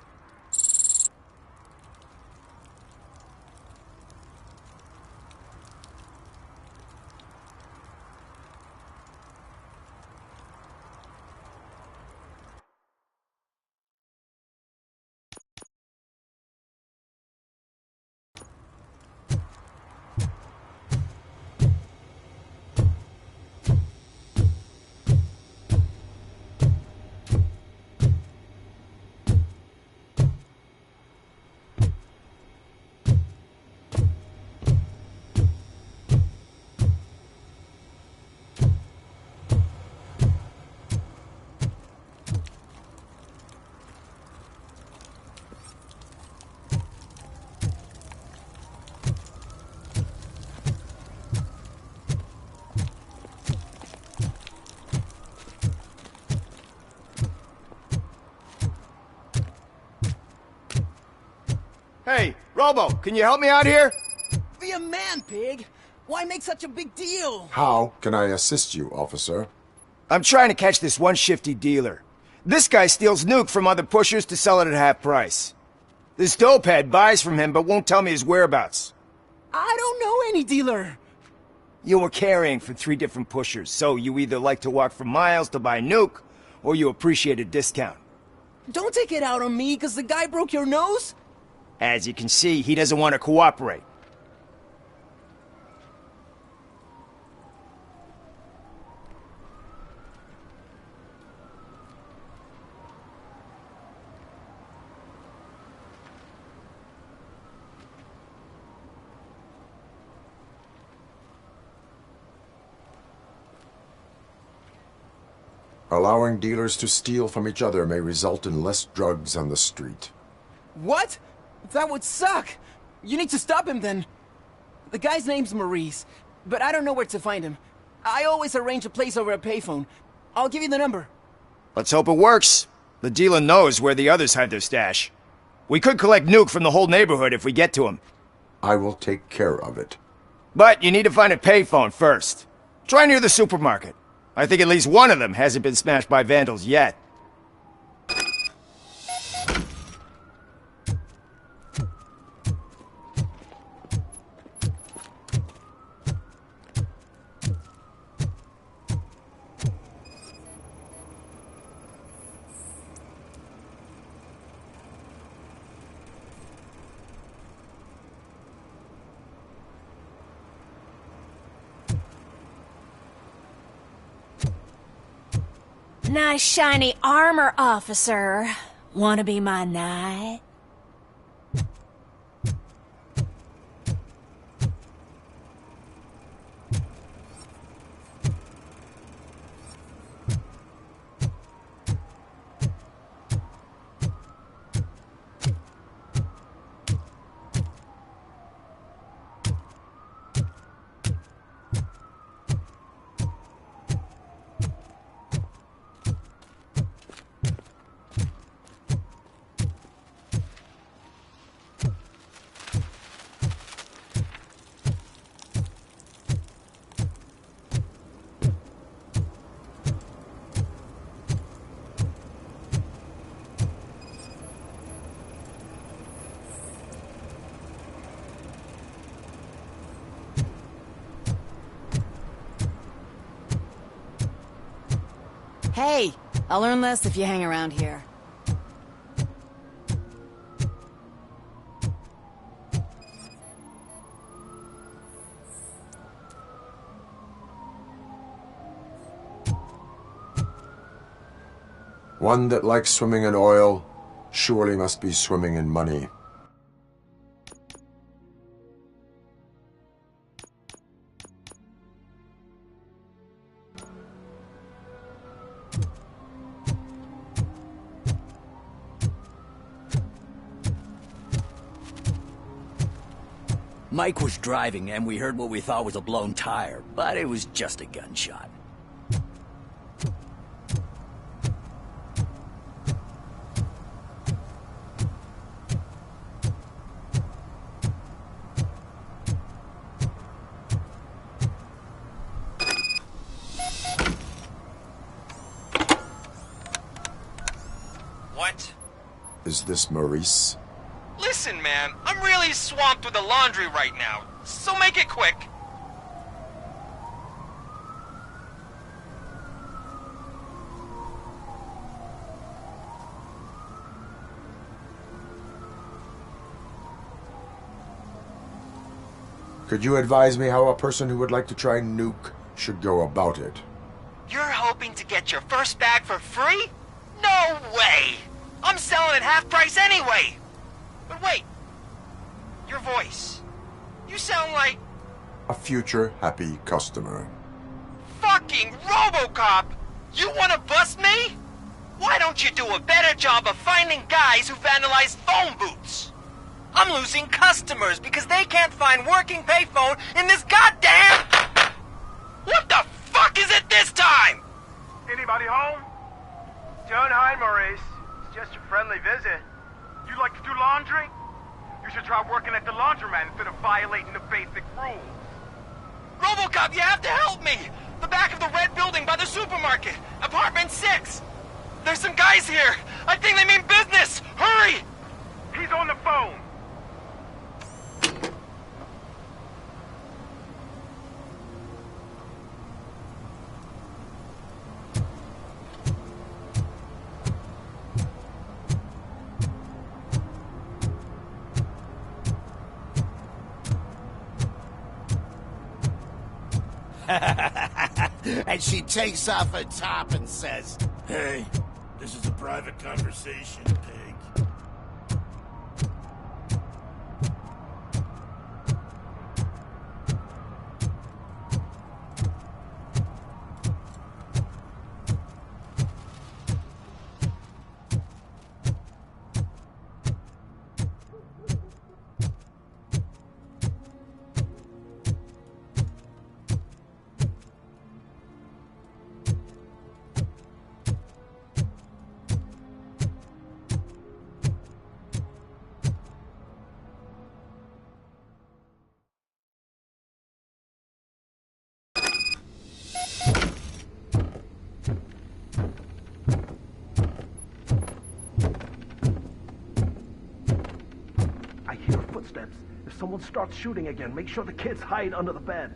Robo, can you help me out here? Be a man, pig. Why make such a big deal? How can I assist you, officer? I'm trying to catch this one shifty dealer. This guy steals nuke from other pushers to sell it at half price. This dopehead buys from him but won't tell me his whereabouts. I don't know any dealer. You were carrying for 3 different pushers, so you either like to walk for miles to buy nuke, or you appreciate a discount. Don't take it out on me, because the guy broke your nose? As you can see, he doesn't want to cooperate. Allowing dealers to steal from each other may result in less drugs on the street. What? That would suck. You need to stop him then. The guy's name's Maurice, but I don't know where to find him. I always arrange a place over a payphone. I'll give you the number. Let's hope it works. The dealer knows where the others hide their stash. We could collect nuke from the whole neighborhood if we get to him. I will take care of it. But you need to find a payphone first. Try near the supermarket. I think at least one of them hasn't been smashed by vandals yet. Nice shiny armor, officer. Wanna be my knight? Hey, I'll learn less if you hang around here. One that likes swimming in oil surely must be swimming in money. Mike was driving, and we heard what we thought was a blown tire, but it was just a gunshot. What? Is this Maurice? Listen, man, I'm really swamped with the laundry right now, so make it quick. Could you advise me how a person who would like to try nuke should go about it? You're hoping to get your first bag for free? No way! I'm selling at half price anyway! But wait, your voice. You sound like... A future happy customer. Fucking Robocop! You wanna bust me? Why don't you do a better job of finding guys who vandalize phone booths? I'm losing customers because they can't find working payphone in this goddamn... What the fuck is it this time? Anybody home? Don't hide, Maurice. It's just a friendly visit. You like to do laundry? You should try working at the laundromat instead of violating the basic rules. Robocop, you have to help me! The back of the red building by the supermarket. Apartment 6. There's some guys here. I think they mean business. Hurry! He's on the phone. And she takes off her top and says, "Hey, this is a private conversation, pig." I hear footsteps. If someone starts shooting again, make sure the kids hide under the bed.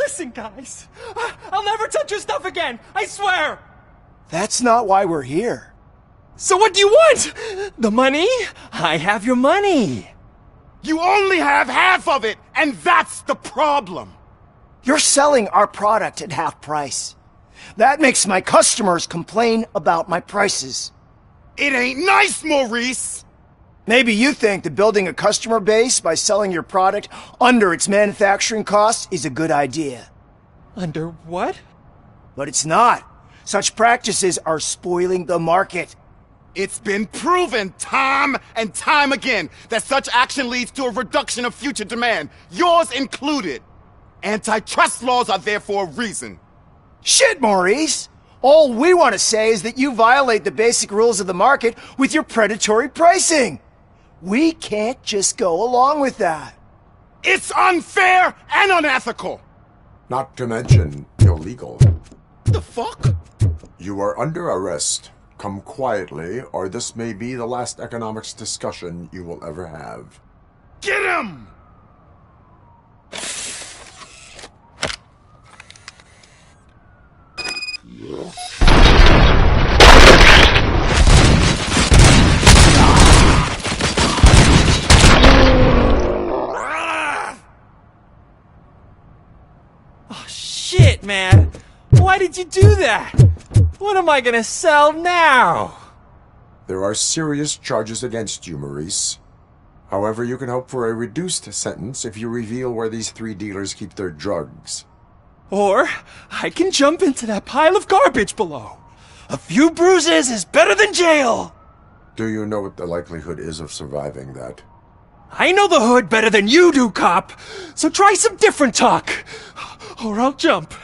Listen, guys. I'll never touch your stuff again. I swear. That's not why we're here. So what do you want? The money? I have your money. You only have half of it, and that's the problem. You're selling our product at half price. That makes my customers complain about my prices. It ain't nice, Maurice! Maybe you think that building a customer base by selling your product under its manufacturing costs is a good idea. Under what? But it's not. Such practices are spoiling the market. It's been proven time and time again that such action leads to a reduction of future demand, yours included. Antitrust laws are there for a reason. Shit, Maurice! All we want to say is that you violate the basic rules of the market with your predatory pricing. We can't just go along with that. It's unfair and unethical! Not to mention illegal. The fuck? You are under arrest. Come quietly, or this may be the last economics discussion you will ever have. Get him! Oh, shit, man. Why did you do that? What am I gonna sell now? There are serious charges against you, Maurice. However, you can hope for a reduced sentence if you reveal where these 3 dealers keep their drugs. Or I can jump into that pile of garbage below. A few bruises is better than jail. Do you know what the likelihood is of surviving that? I know the hood better than you do, cop. So try some different talk, or I'll jump.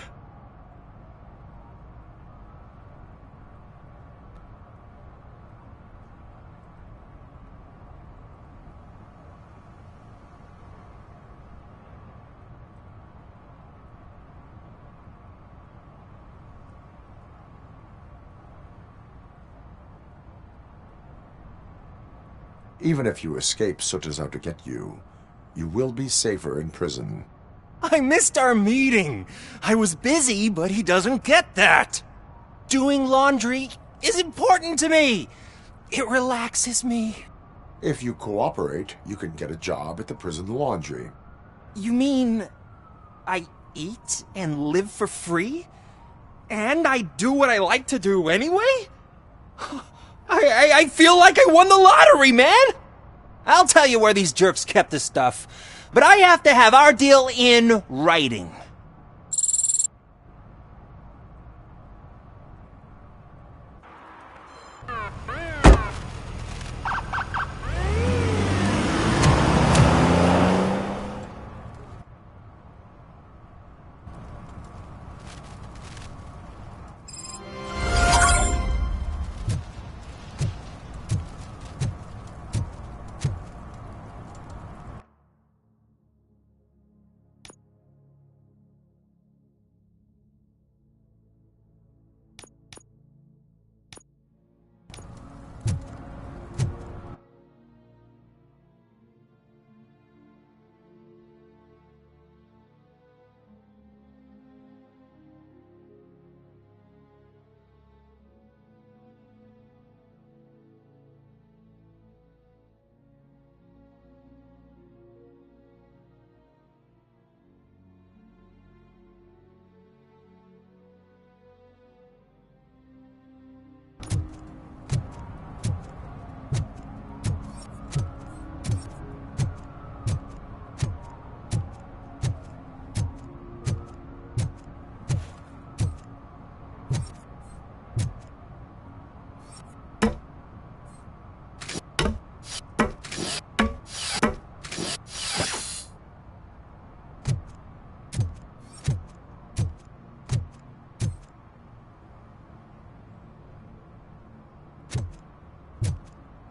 Even if you escape Soot is out to get you, you will be safer in prison. I missed our meeting. I was busy, but he doesn't get that. Doing laundry is important to me. It relaxes me. If you cooperate, you can get a job at the prison laundry. You mean I eat and live for free? And I do what I like to do anyway? I feel like I won the lottery, man! I'll tell you where these jerks kept the stuff, but I have to have our deal in writing.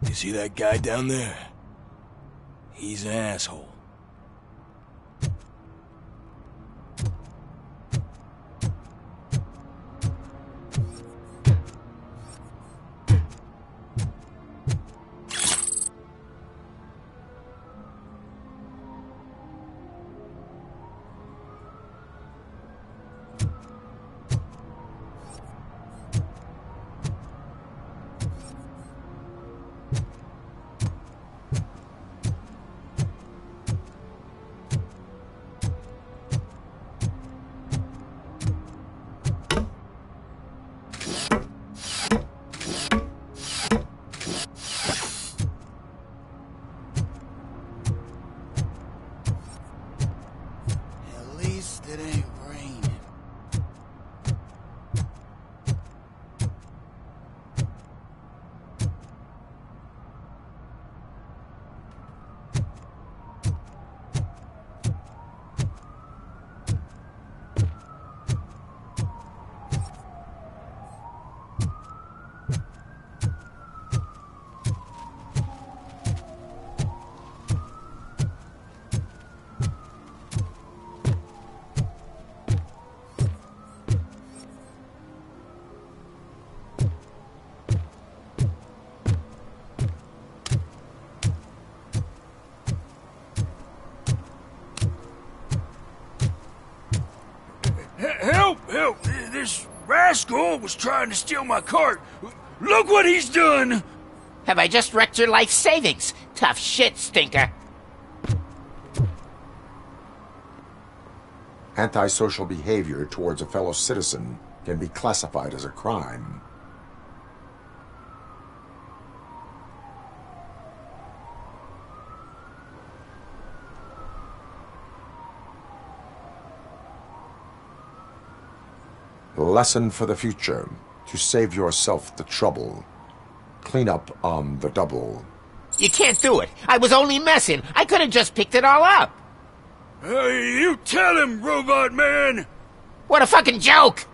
You see that guy down there? He's an asshole. it ain't raining. Help! Help! This rascal was trying to steal my cart. Look what he's done! Have I just wrecked your life savings? Tough shit, stinker. Antisocial behavior towards a fellow citizen can be classified as a crime. Lesson for the future. To save yourself the trouble. Clean up on the double. You can't do it. I was only messing. I could have just picked it all up. Hey, you tell him, Robot Man! What a fucking joke!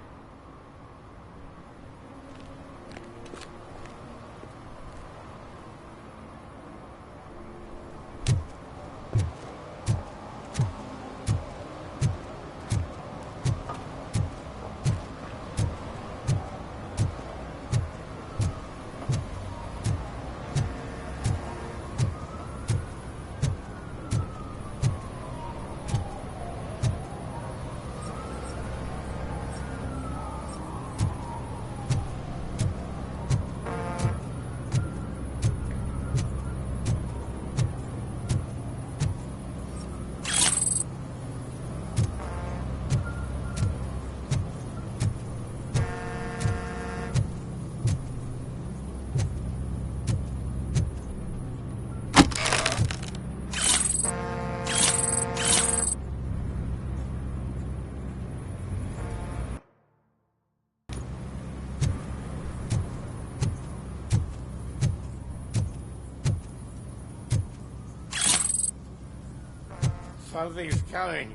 Something's coming.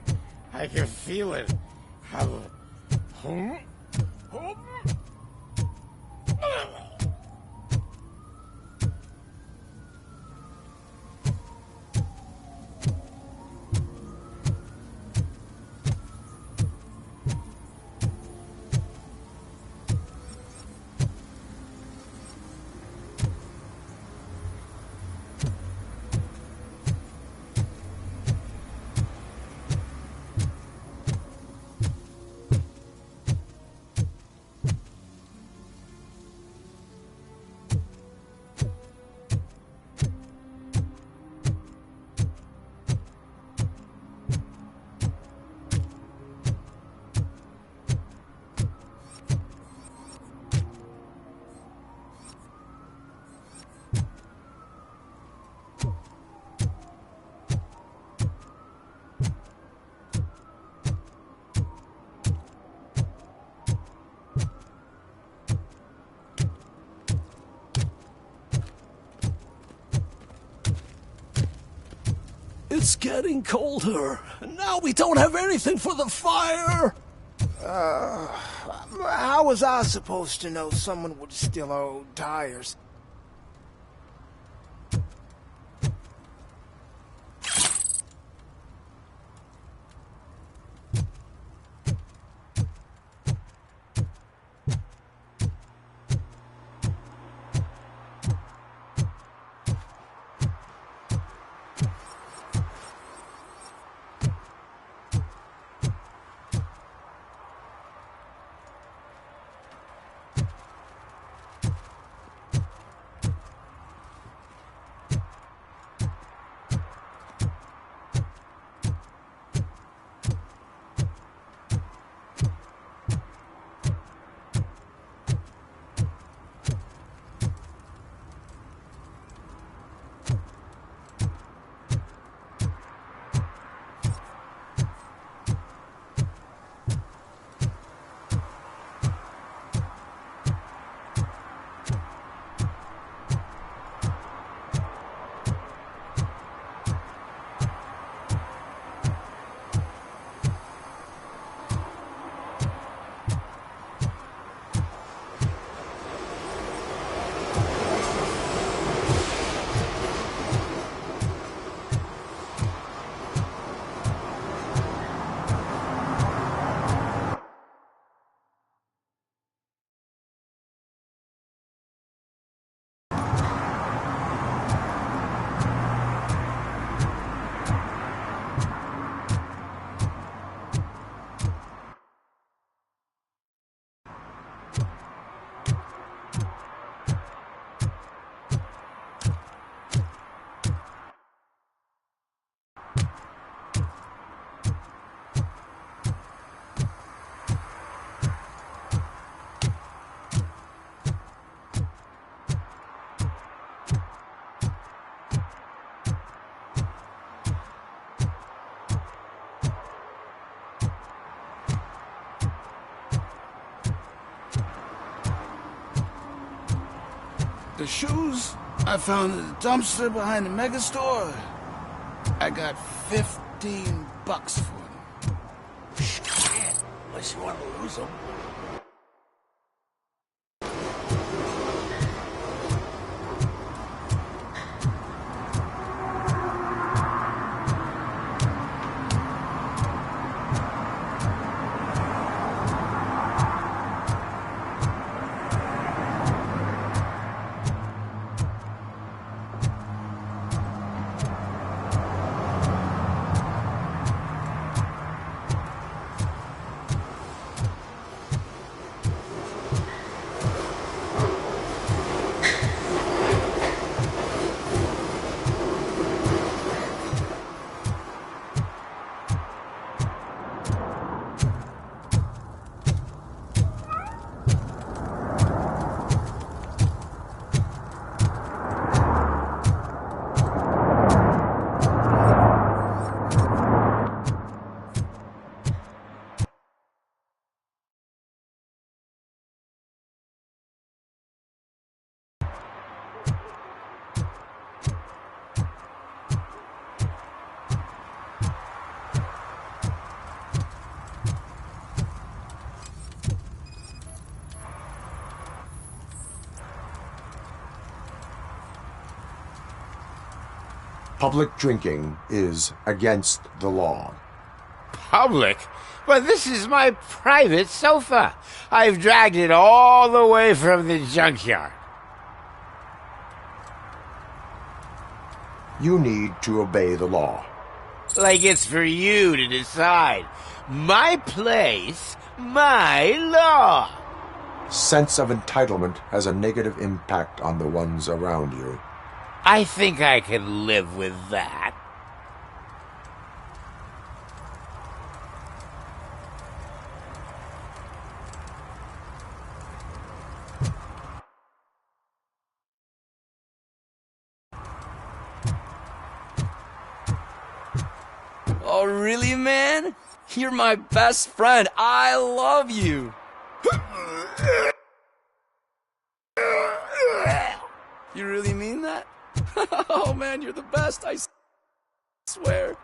I can feel it. It's getting colder, and now we don't have anything for the fire! How was I supposed to know someone would steal our old tires? The shoes I found in the dumpster behind the mega store. I got $15 for them. Shit. Unless you want to lose them. Public drinking is against the law. Public? But this is my private sofa. I've dragged it all the way from the junkyard. You need to obey the law. Like it's for you to decide. My place, my law. Sense of entitlement has a negative impact on the ones around you. I think I can live with that. Oh, really, man? You're my best friend. I love you. You really mean that? Oh, man, you're the best. I swear.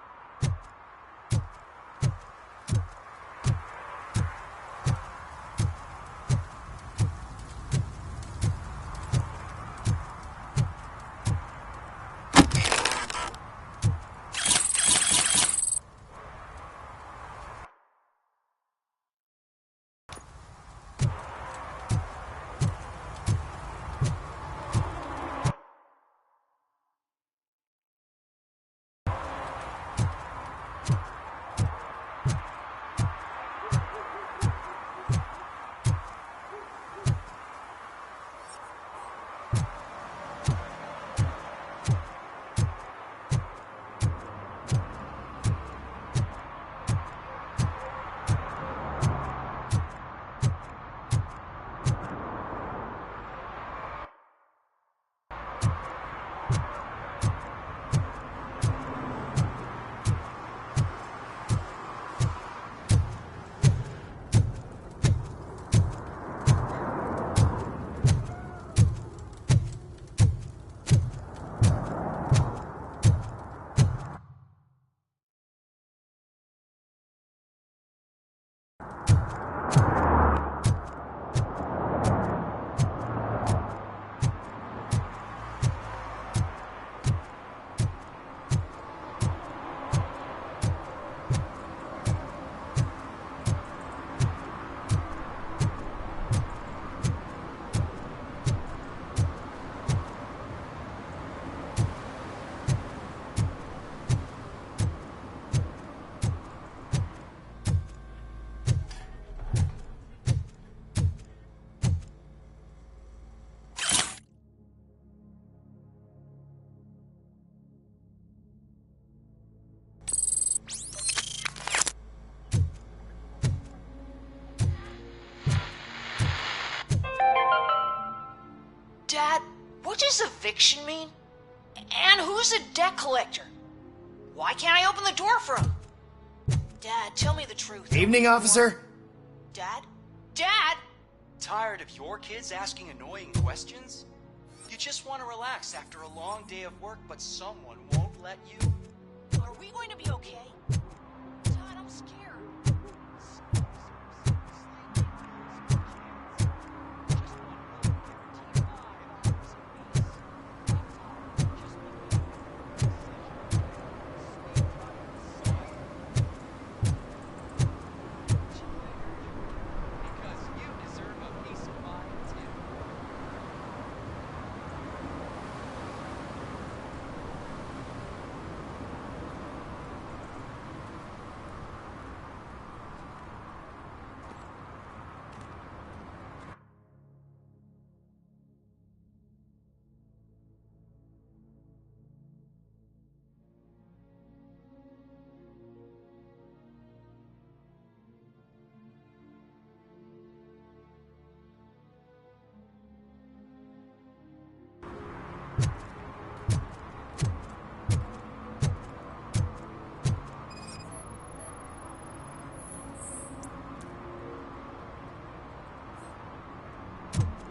Dad, what does eviction mean? And who's a debt collector? Why can't I open the door for him? Dad, tell me the truth. Evening, officer. Dad? Dad? Tired of your kids asking annoying questions? You just want to relax after a long day of work, but someone won't let you. Are we going to be okay? Todd, I'm scared.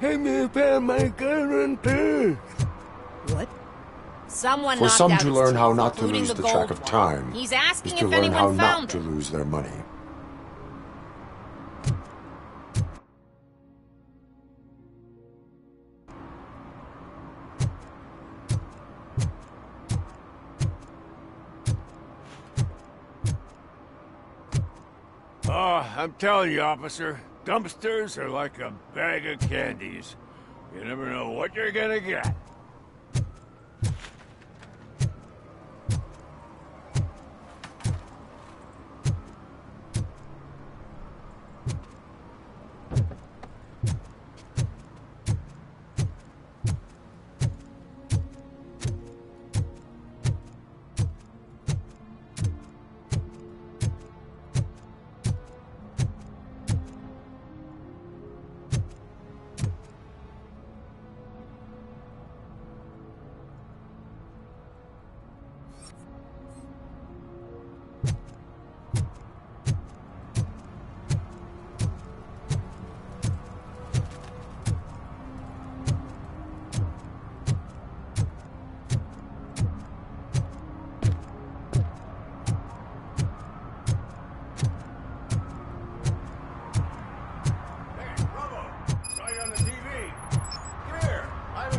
Let me pay my guarantee. What? Someone For knocked some out to his learn how teeth, not to including lose the the track gold of one. time He's is asking to if learn how anyone not found to it. lose their money. Oh, I'm telling you, officer, dumpsters are like a bag of candies. You never know what you're gonna get.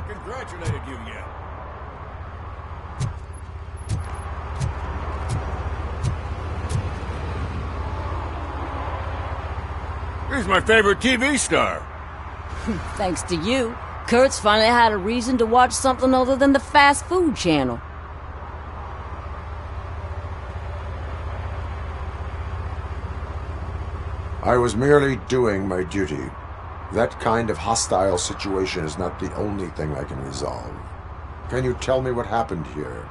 Congratulated you yet. He's my favorite TV star. Thanks to you, Kurt's finally had a reason to watch something other than the fast food channel. I was merely doing my duty. That kind of hostile situation is not the only thing I can resolve. Can you tell me what happened here?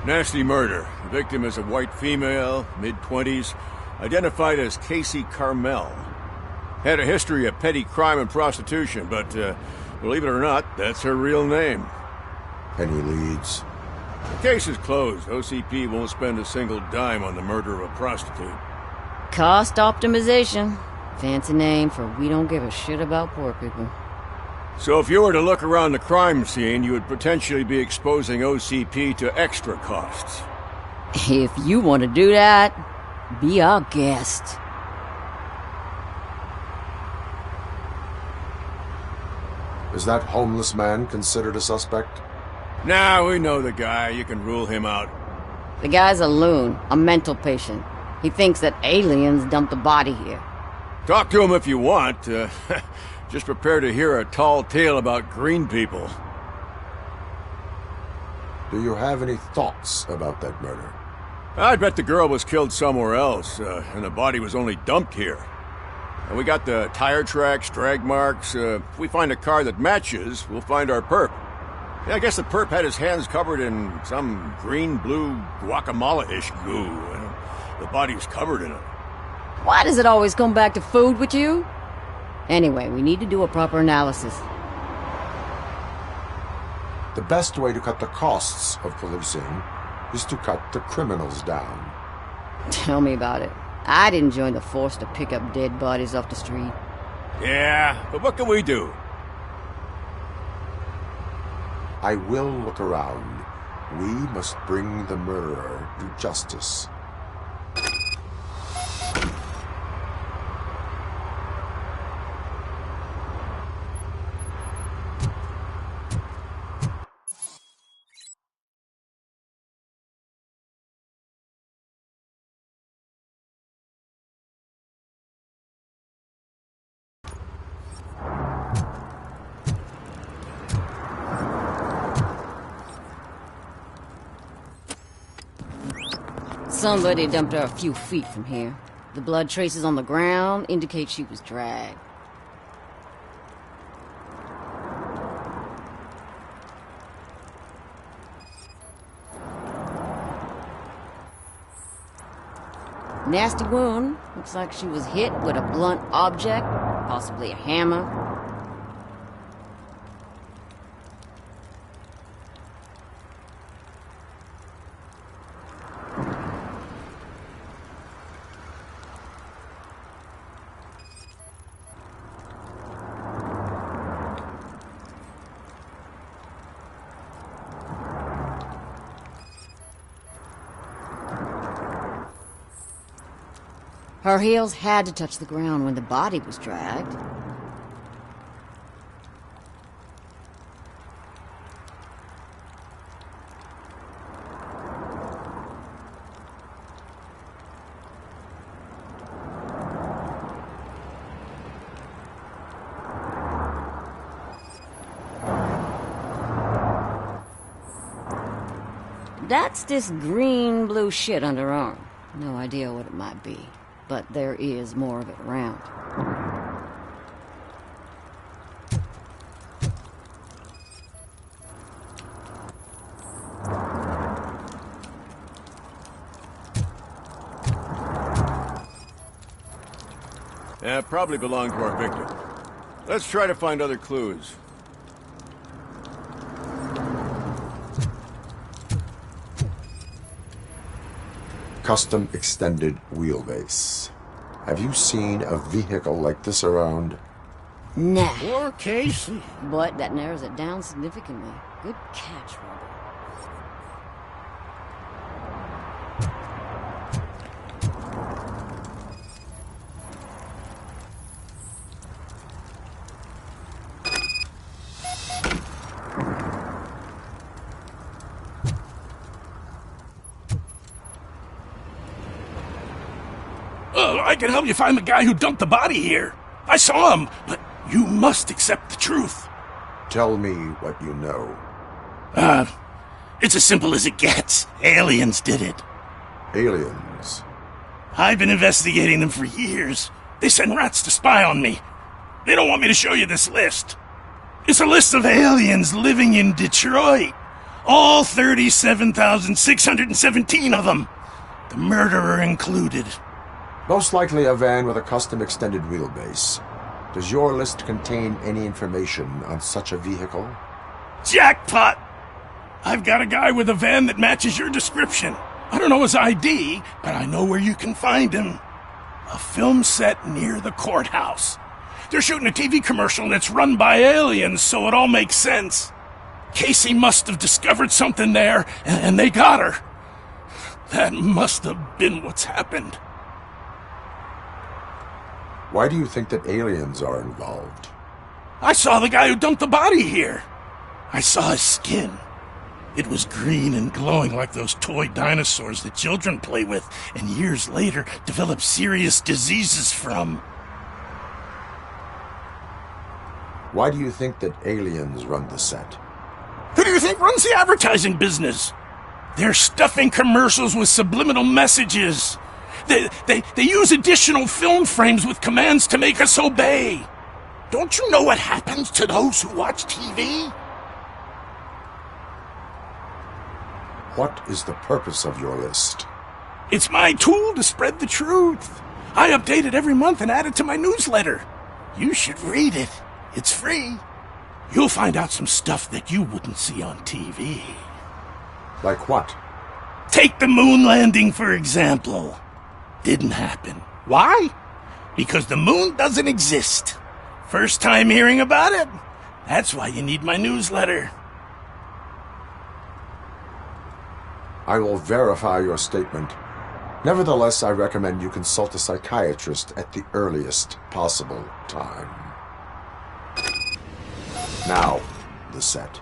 Nasty murder. The victim is a white female, mid-20s, identified as Casey Carmel. Had a history of petty crime and prostitution, but believe it or not, that's her real name. Any leads? The case is closed. OCP won't spend a single dime on the murder of a prostitute. Cost optimization. Fancy name for we don't give a shit about poor people. So if you were to look around the crime scene, you would potentially be exposing OCP to extra costs. If you want to do that, be our guest. Is that homeless man considered a suspect? Nah, we know the guy. You can rule him out. The guy's a loon, a mental patient. He thinks that aliens dumped the body here. Talk to him if you want. Just prepare to hear a tall tale about green people. Do you have any thoughts about that murder? I bet the girl was killed somewhere else, and the body was only dumped here. And we got the tire tracks, drag marks. If we find a car that matches, we'll find our perp. Yeah, I guess the perp had his hands covered in some green-blue guacamole-ish goo. The body's covered in it. Why does it always come back to food with you? Anyway, we need to do a proper analysis. The best way to cut the costs of policing is to cut the criminals down. Tell me about it. I didn't join the force to pick up dead bodies off the street. Yeah, but what can we do? I will look around. We must bring the murderer to justice. Somebody dumped her a few feet from here. The blood traces on the ground indicate she was dragged. Nasty wound. Looks like she was hit with a blunt object, possibly a hammer. Her heels had to touch the ground when the body was dragged. That's this green-blue shit under her arm. No idea what it might be. But there is more of it around. Yeah, probably belonged to our victim. Let's try to find other clues. Custom extended wheelbase. Have you seen a vehicle like this around? Nah. Poor Casey. But that narrows it down significantly. Good catch, Robert. I can help you find the guy who dumped the body here. I saw him, but you must accept the truth. Tell me what you know. It's as simple as it gets. Aliens did it. Aliens? I've been investigating them for years. They send rats to spy on me. They don't want me to show you this list. It's a list of aliens living in Detroit. All 37,617 of them. The murderer included. Most likely a van with a custom extended wheelbase. Does your list contain any information on such a vehicle? Jackpot! I've got a guy with a van that matches your description. I don't know his ID, but I know where you can find him. A film set near the courthouse. They're shooting a TV commercial and it's run by aliens, so it all makes sense. Casey must have discovered something there, and they got her. That must have been what's happened. Why do you think that aliens are involved? I saw the guy who dumped the body here. I saw his skin. It was green and glowing like those toy dinosaurs that children play with and years later develop serious diseases from. Why do you think that aliens run the set? Who do you think runs the advertising business? They're stuffing commercials with subliminal messages. They use additional film frames with commands to make us obey. Don't you know what happens to those who watch TV? What is the purpose of your list? It's my tool to spread the truth. I update it every month and add it to my newsletter. You should read it. It's free. You'll find out some stuff that you wouldn't see on TV. Like what? Take the moon landing, for example. Didn't happen. Why? Because the moon doesn't exist. First time hearing about it? That's why you need my newsletter. I will verify your statement. Nevertheless, I recommend you consult a psychiatrist at the earliest possible time. Now, the set.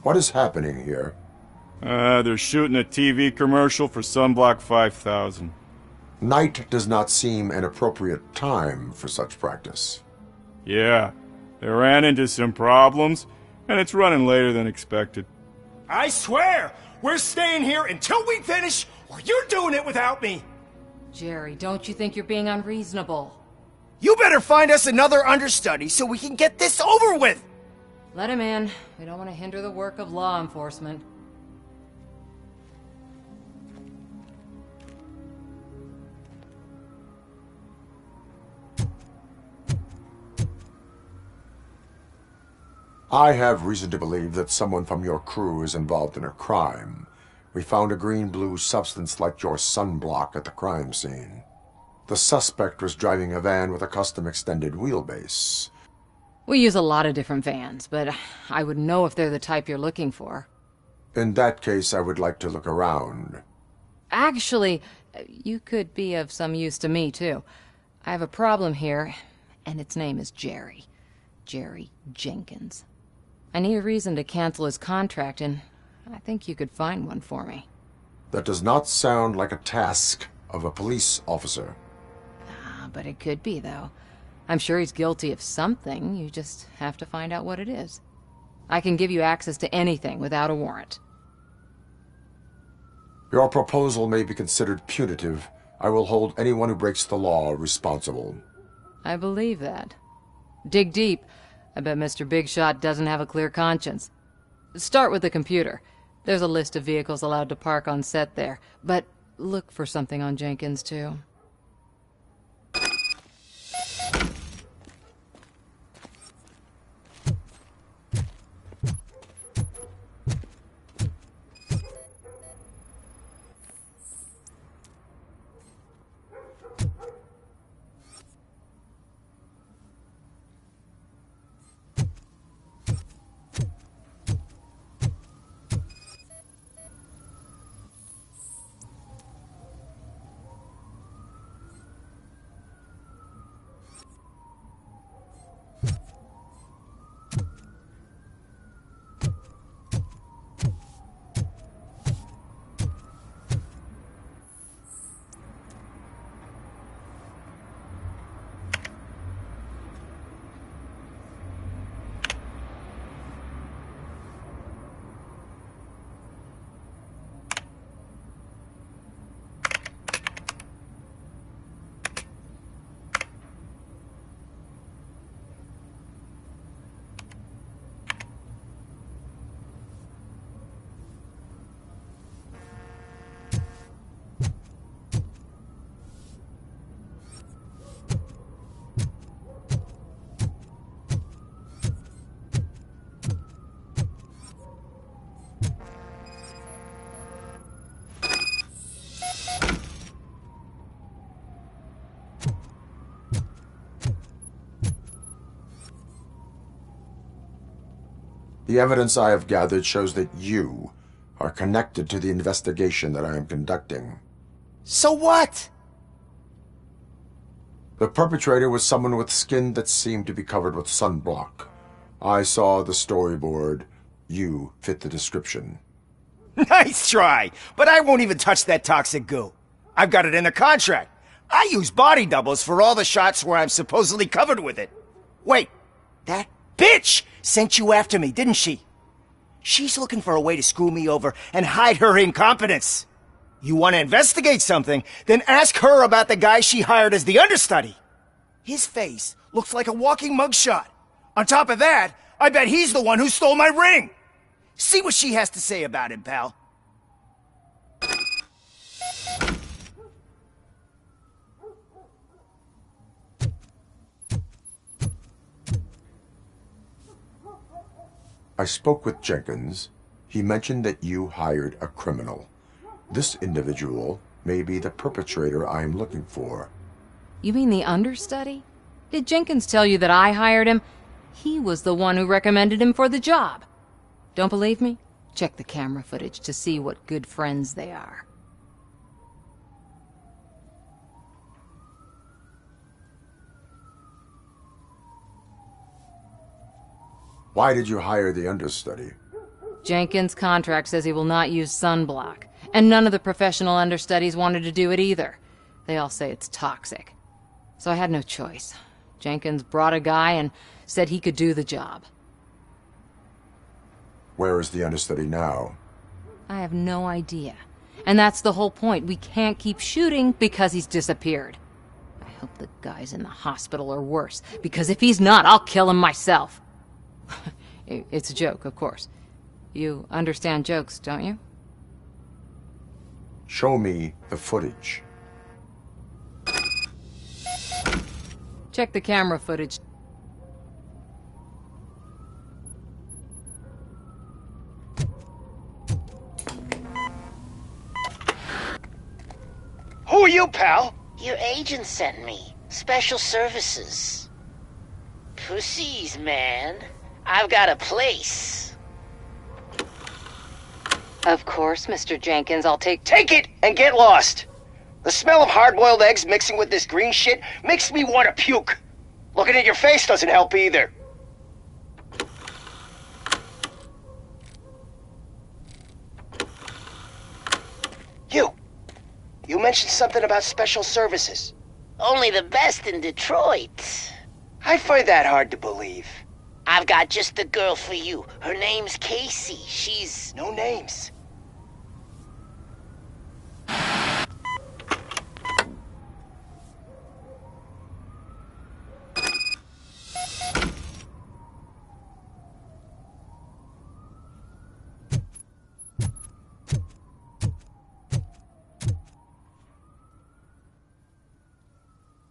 What is happening here? They're shooting a TV commercial for Sunblock 5000. Night does not seem an appropriate time for such practice. Yeah, they ran into some problems, and it's running later than expected. I swear, we're staying here until we finish, or you're doing it without me! Jerry, don't you think you're being unreasonable? You better find us another understudy so we can get this over with! Let him in. We don't want to hinder the work of law enforcement. I have reason to believe that someone from your crew is involved in a crime. We found a green-blue substance like your sunblock at the crime scene. The suspect was driving a van with a custom extended wheelbase. We use a lot of different vans, but I wouldn't know if they're the type you're looking for. In that case, I would like to look around. Actually, you could be of some use to me, too. I have a problem here, and its name is Jerry. Jerry Jenkins. I need a reason to cancel his contract, and I think you could find one for me. That does not sound like a task of a police officer. But it could be, though. I'm sure he's guilty of something. You just have to find out what it is. I can give you access to anything without a warrant. Your proposal may be considered punitive. I will hold anyone who breaks the law responsible. I believe that. Dig deep. I bet Mr. Big Shot doesn't have a clear conscience. Start with the computer. There's a list of vehicles allowed to park on set there. But look for something on Jenkins, too. The evidence I have gathered shows that you are connected to the investigation that I am conducting. So what? The perpetrator was someone with skin that seemed to be covered with sunblock. I saw the storyboard. You fit the description. Nice try, but I won't even touch that toxic goo. I've got it in the contract. I use body doubles for all the shots where I'm supposedly covered with it. Wait, that bitch sent you after me, didn't she? She's looking for a way to screw me over and hide her incompetence. You want to investigate something, then ask her about the guy she hired as the understudy. His face looks like a walking mugshot. On top of that, I bet he's the one who stole my ring. See what she has to say about him, pal. I spoke with Jenkins. He mentioned that you hired a criminal. This individual may be the perpetrator I am looking for. You mean the understudy? Did Jenkins tell you that I hired him? He was the one who recommended him for the job. Don't believe me? Check the camera footage to see what good friends they are. Why did you hire the understudy? Jenkins' contract says he will not use sunblock, and none of the professional understudies wanted to do it either. They all say it's toxic. So I had no choice. Jenkins brought a guy and said he could do the job. Where is the understudy now? I have no idea. And that's the whole point. We can't keep shooting because he's disappeared. I hope the guy's in the hospital or worse, because if he's not, I'll kill him myself. It's a joke, of course. You understand jokes, don't you? Show me the footage. Check the camera footage. Who are you, pal? Your agent sent me. Special services. Pussies, man. I've got a place. Of course, Mr. Jenkins, I'll take it and get lost. The smell of hard-boiled eggs mixing with this green shit makes me want to puke. Looking at your face doesn't help either. You mentioned something about special services. Only the best in Detroit. I find that hard to believe. I've got just the girl for you. Her name's Casey. She's... No names.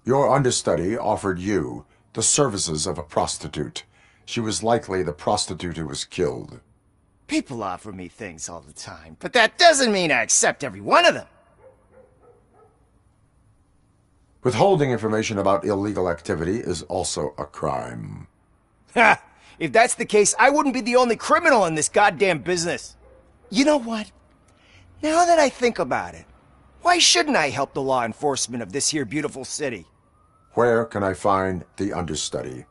Your understudy offered you the services of a prostitute. She was likely the prostitute who was killed. People offer me things all the time, but that doesn't mean I accept every one of them. Withholding information about illegal activity is also a crime. Ha! If that's the case, I wouldn't be the only criminal in this goddamn business. You know what? Now that I think about it, why shouldn't I help the law enforcement of this here beautiful city? Where can I find the understudy?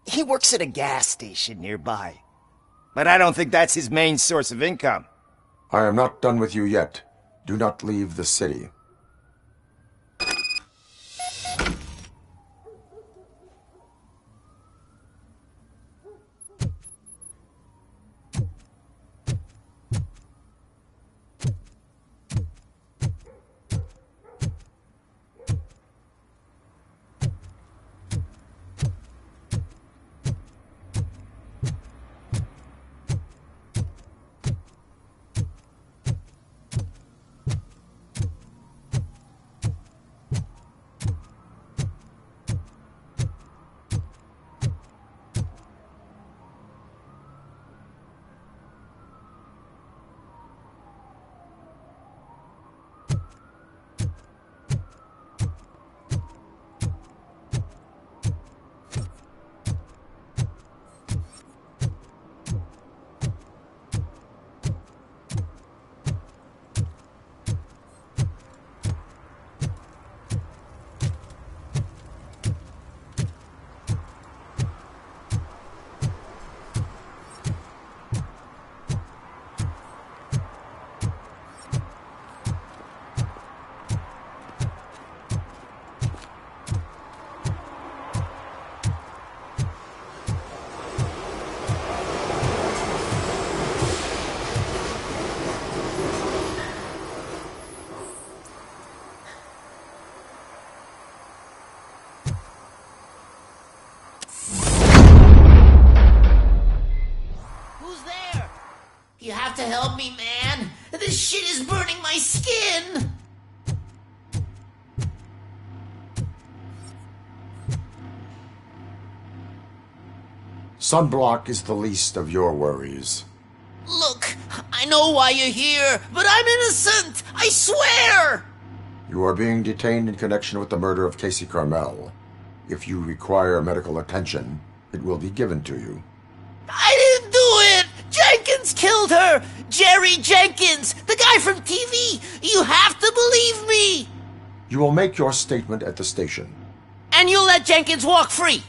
He works at a gas station nearby. But I don't think that's his main source of income. I am not done with you yet. Do not leave the city. to help me, man. This shit is burning my skin. Sunblock is the least of your worries. Look, I know why you're here, but I'm innocent. I swear. You are being detained in connection with the murder of Casey Carmel. If you require medical attention, it will be given to you. I didn't do it! Jenkins killed her! Jerry Jenkins! The guy from TV! You have to believe me! You will make your statement at the station. And you'll let Jenkins walk free!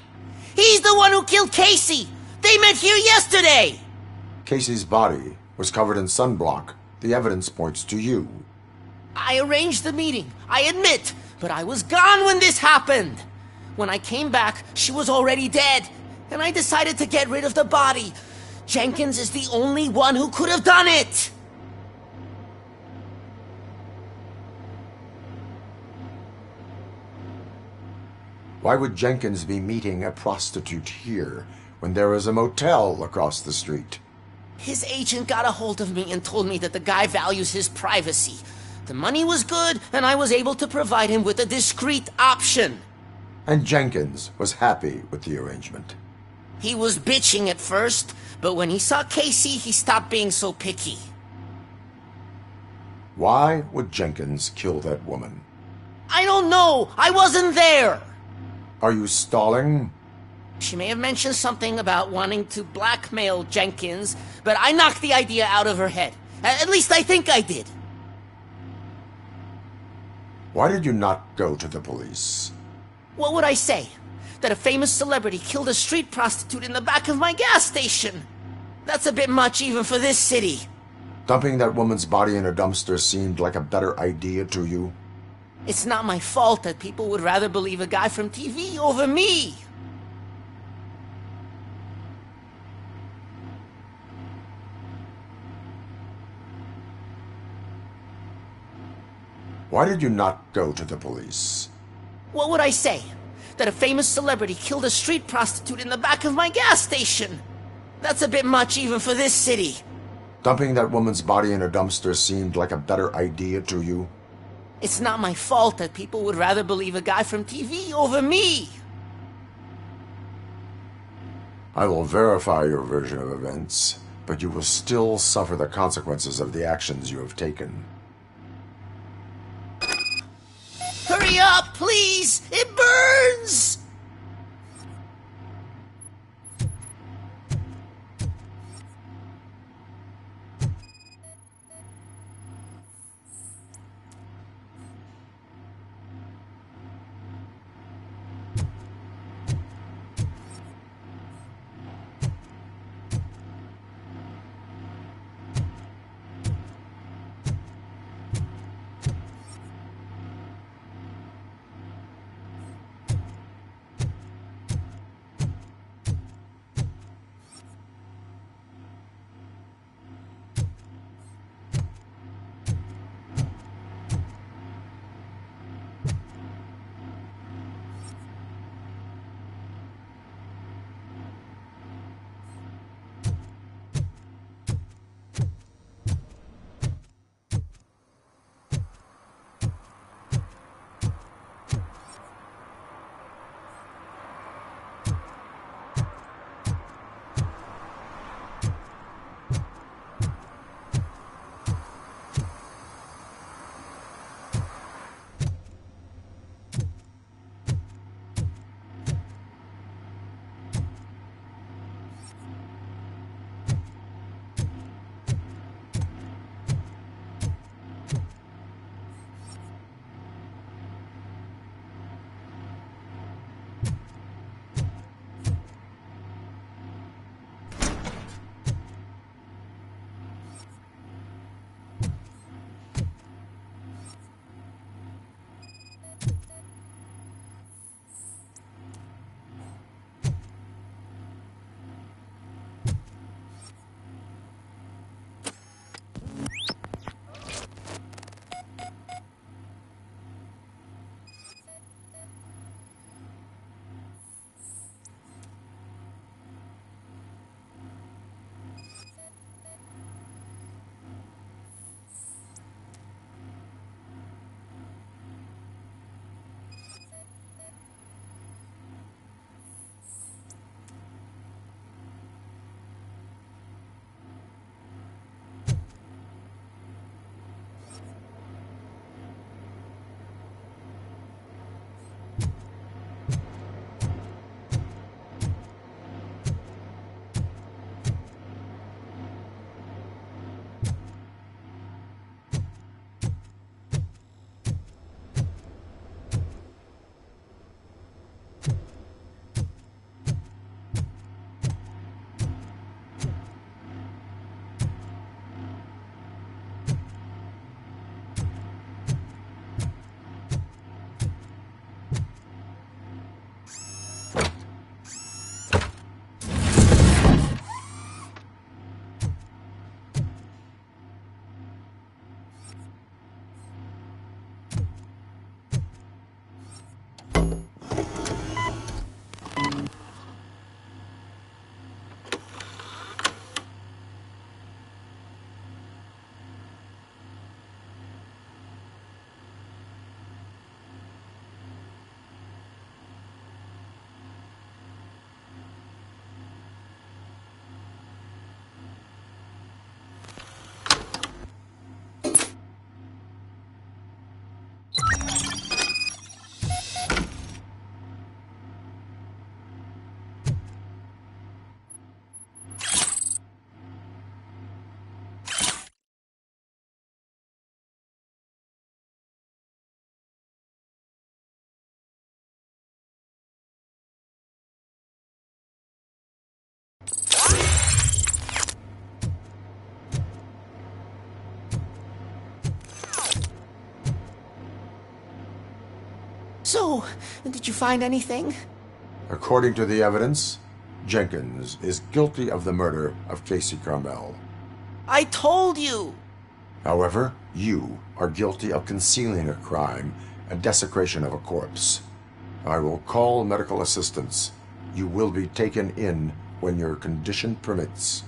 He's the one who killed Casey! They met here yesterday! Casey's body was covered in sunblock. The evidence points to you. I arranged the meeting, I admit, but I was gone when this happened. When I came back, she was already dead, and I decided to get rid of the body. Jenkins is the only one who could have done it! Why would Jenkins be meeting a prostitute here when there is a motel across the street? His agent got a hold of me and told me that the guy values his privacy. The money was good, and I was able to provide him with a discreet option. And Jenkins was happy with the arrangement. He was bitching at first, but when he saw Casey, he stopped being so picky. Why would Jenkins kill that woman? I don't know! I wasn't there! Are you stalling? She may have mentioned something about wanting to blackmail Jenkins, but I knocked the idea out of her head. At least I think I did. Why did you not go to the police? What would I say? That a famous celebrity killed a street prostitute in the back of my gas station? That's a bit much even for this city. Dumping that woman's body in a dumpster seemed like a better idea to you? It's not my fault that people would rather believe a guy from TV over me. Why did you not go to the police? What would I say? That a famous celebrity killed a street prostitute in the back of my gas station? That's a bit much even for this city. Dumping that woman's body in a dumpster seemed like a better idea to you? It's not my fault that people would rather believe a guy from TV over me. I will verify your version of events, but you will still suffer the consequences of the actions you have taken. Hurry up, please! It burns! So, did you find anything? According to the evidence, Jenkins is guilty of the murder of Casey Carmel. I told you! However, you are guilty of concealing a crime and desecration of a corpse. I will call medical assistance. You will be taken in when your condition permits.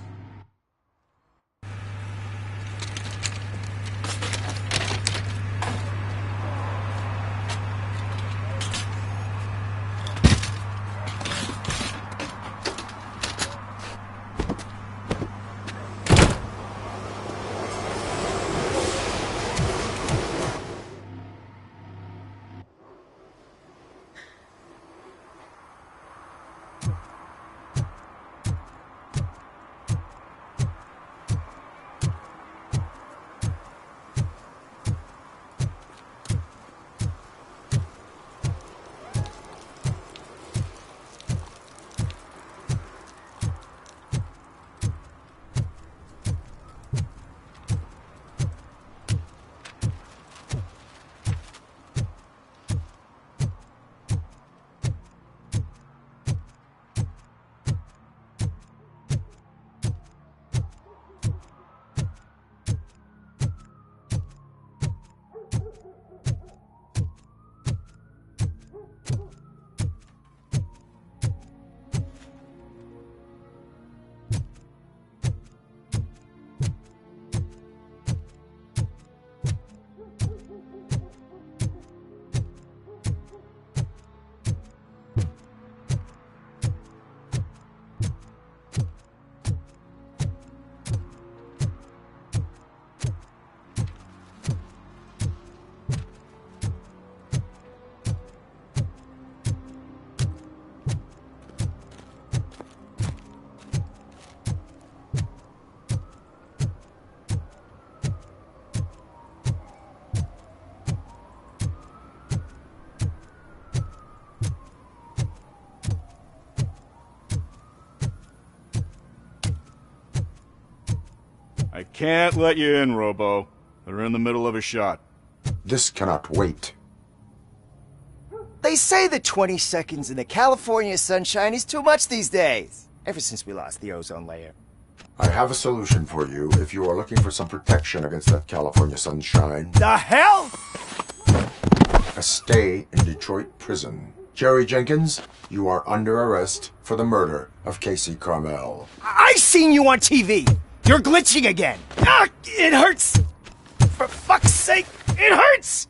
I can't let you in, Robo. They're in the middle of a shot. This cannot wait. They say that 20 seconds in the California sunshine is too much these days. Ever since we lost the ozone layer. I have a solution for you if you are looking for some protection against that California sunshine. The hell? A stay in Detroit prison. Jerry Jenkins, you are under arrest for the murder of Casey Carmel. I seen you on TV. You're glitching again. Ah, it hurts. For fuck's sake, it hurts.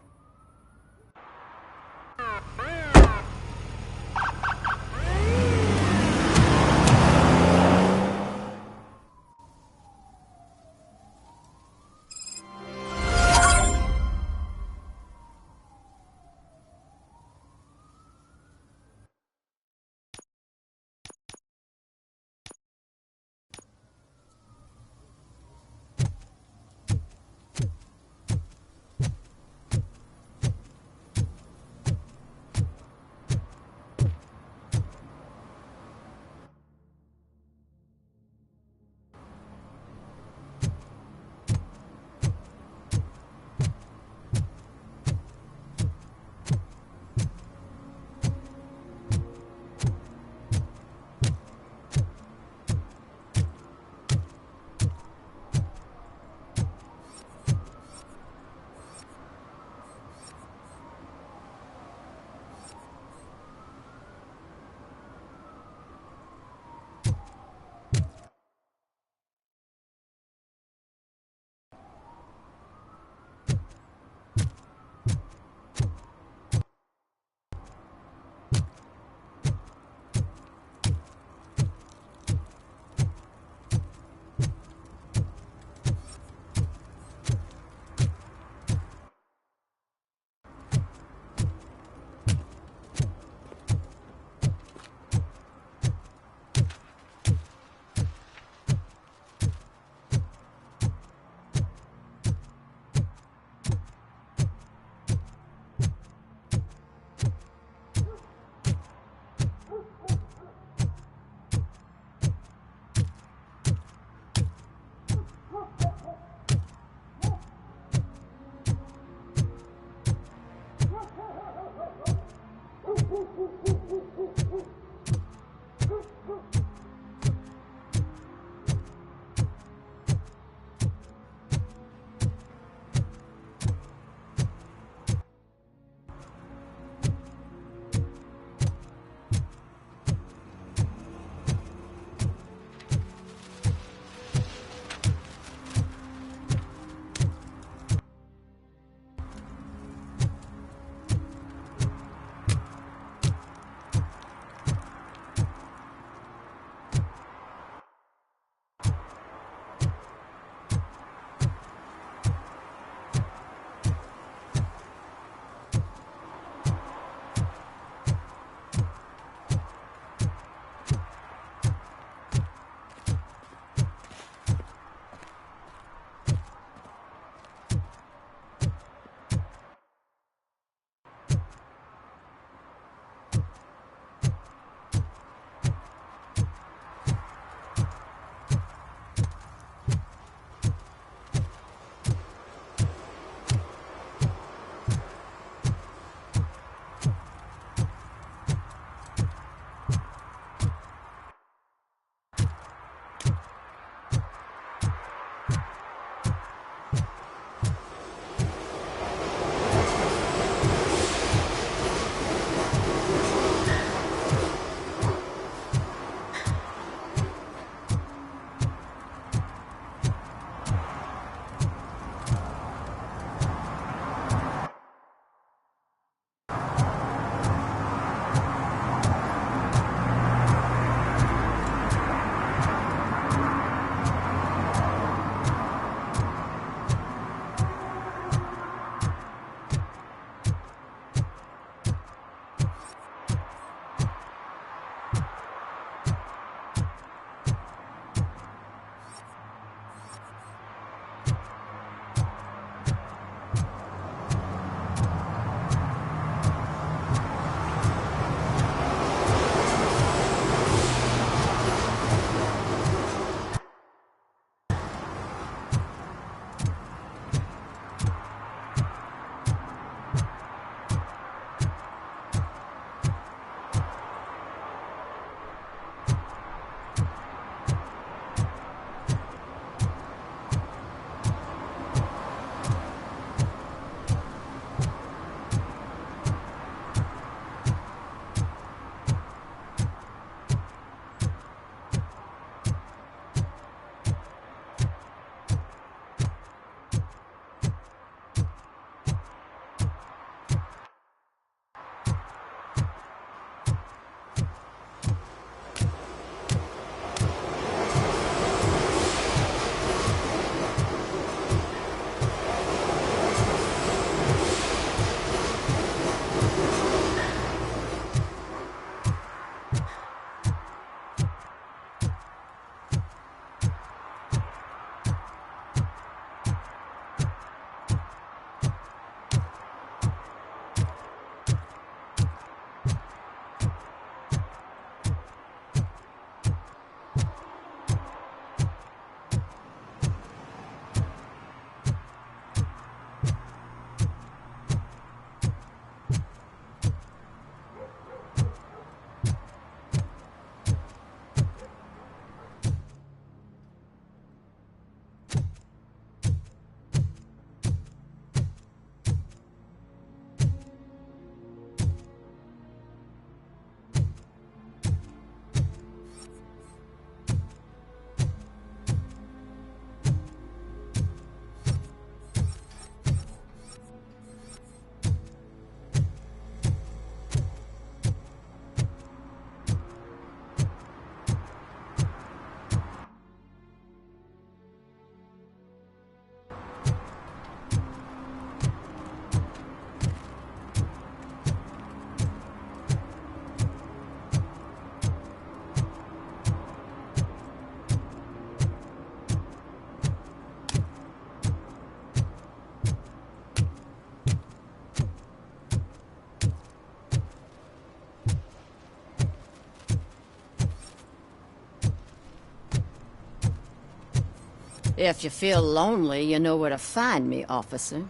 If you feel lonely, you know where to find me, officer.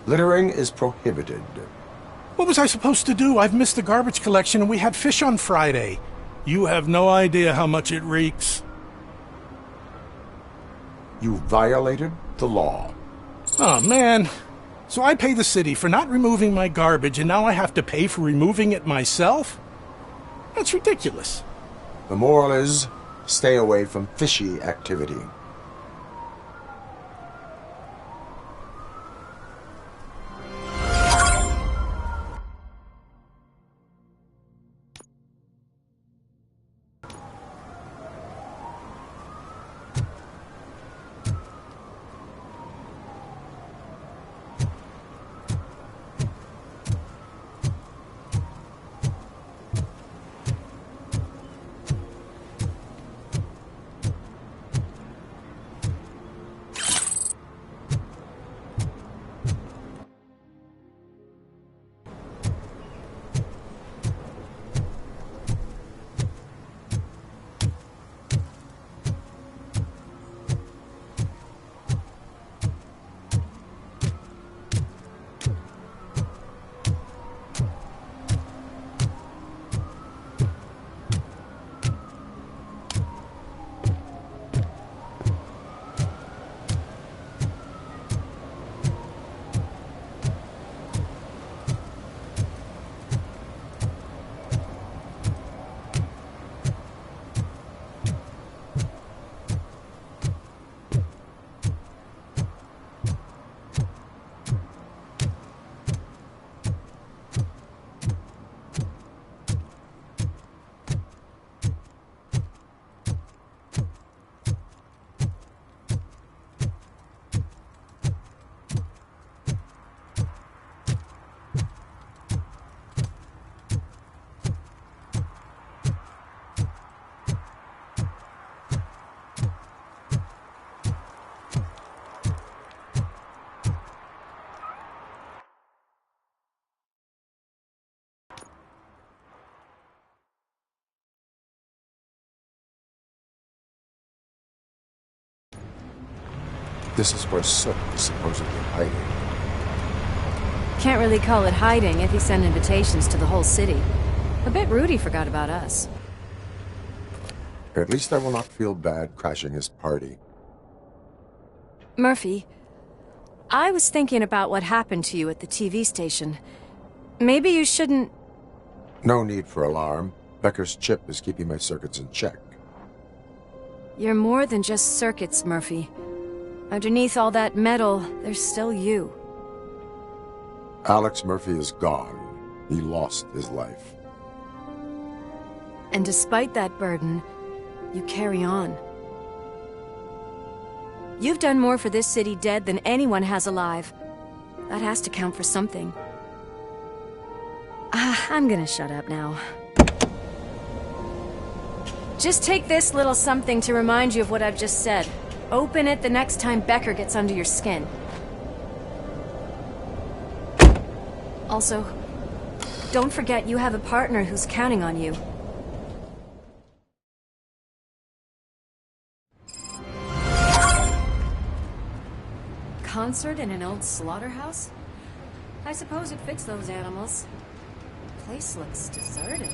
Littering is prohibited. What was I supposed to do? I've missed the garbage collection and we had fish on Friday. You have no idea how much it reeks. You violated the law. Oh, man. So I pay the city for not removing my garbage, and now I have to pay for removing it myself? That's ridiculous. The moral is, stay away from fishy activity. This is where Soot is supposedly hiding. Can't really call it hiding if he sent invitations to the whole city. A bit rude he forgot about us. At least I will not feel bad crashing his party. Murphy, I was thinking about what happened to you at the TV station. Maybe you shouldn't... No need for alarm. Becker's chip is keeping my circuits in check. You're more than just circuits, Murphy. Underneath all that metal, there's still you. Alex Murphy is gone. He lost his life. And despite that burden, you carry on. You've done more for this city dead than anyone has alive. That has to count for something. I'm gonna shut up now. Just take this little something to remind you of what I've just said. Open it the next time Becker gets under your skin. Also, don't forget you have a partner who's counting on you. Concert in an old slaughterhouse? I suppose it fits those animals. Place looks deserted.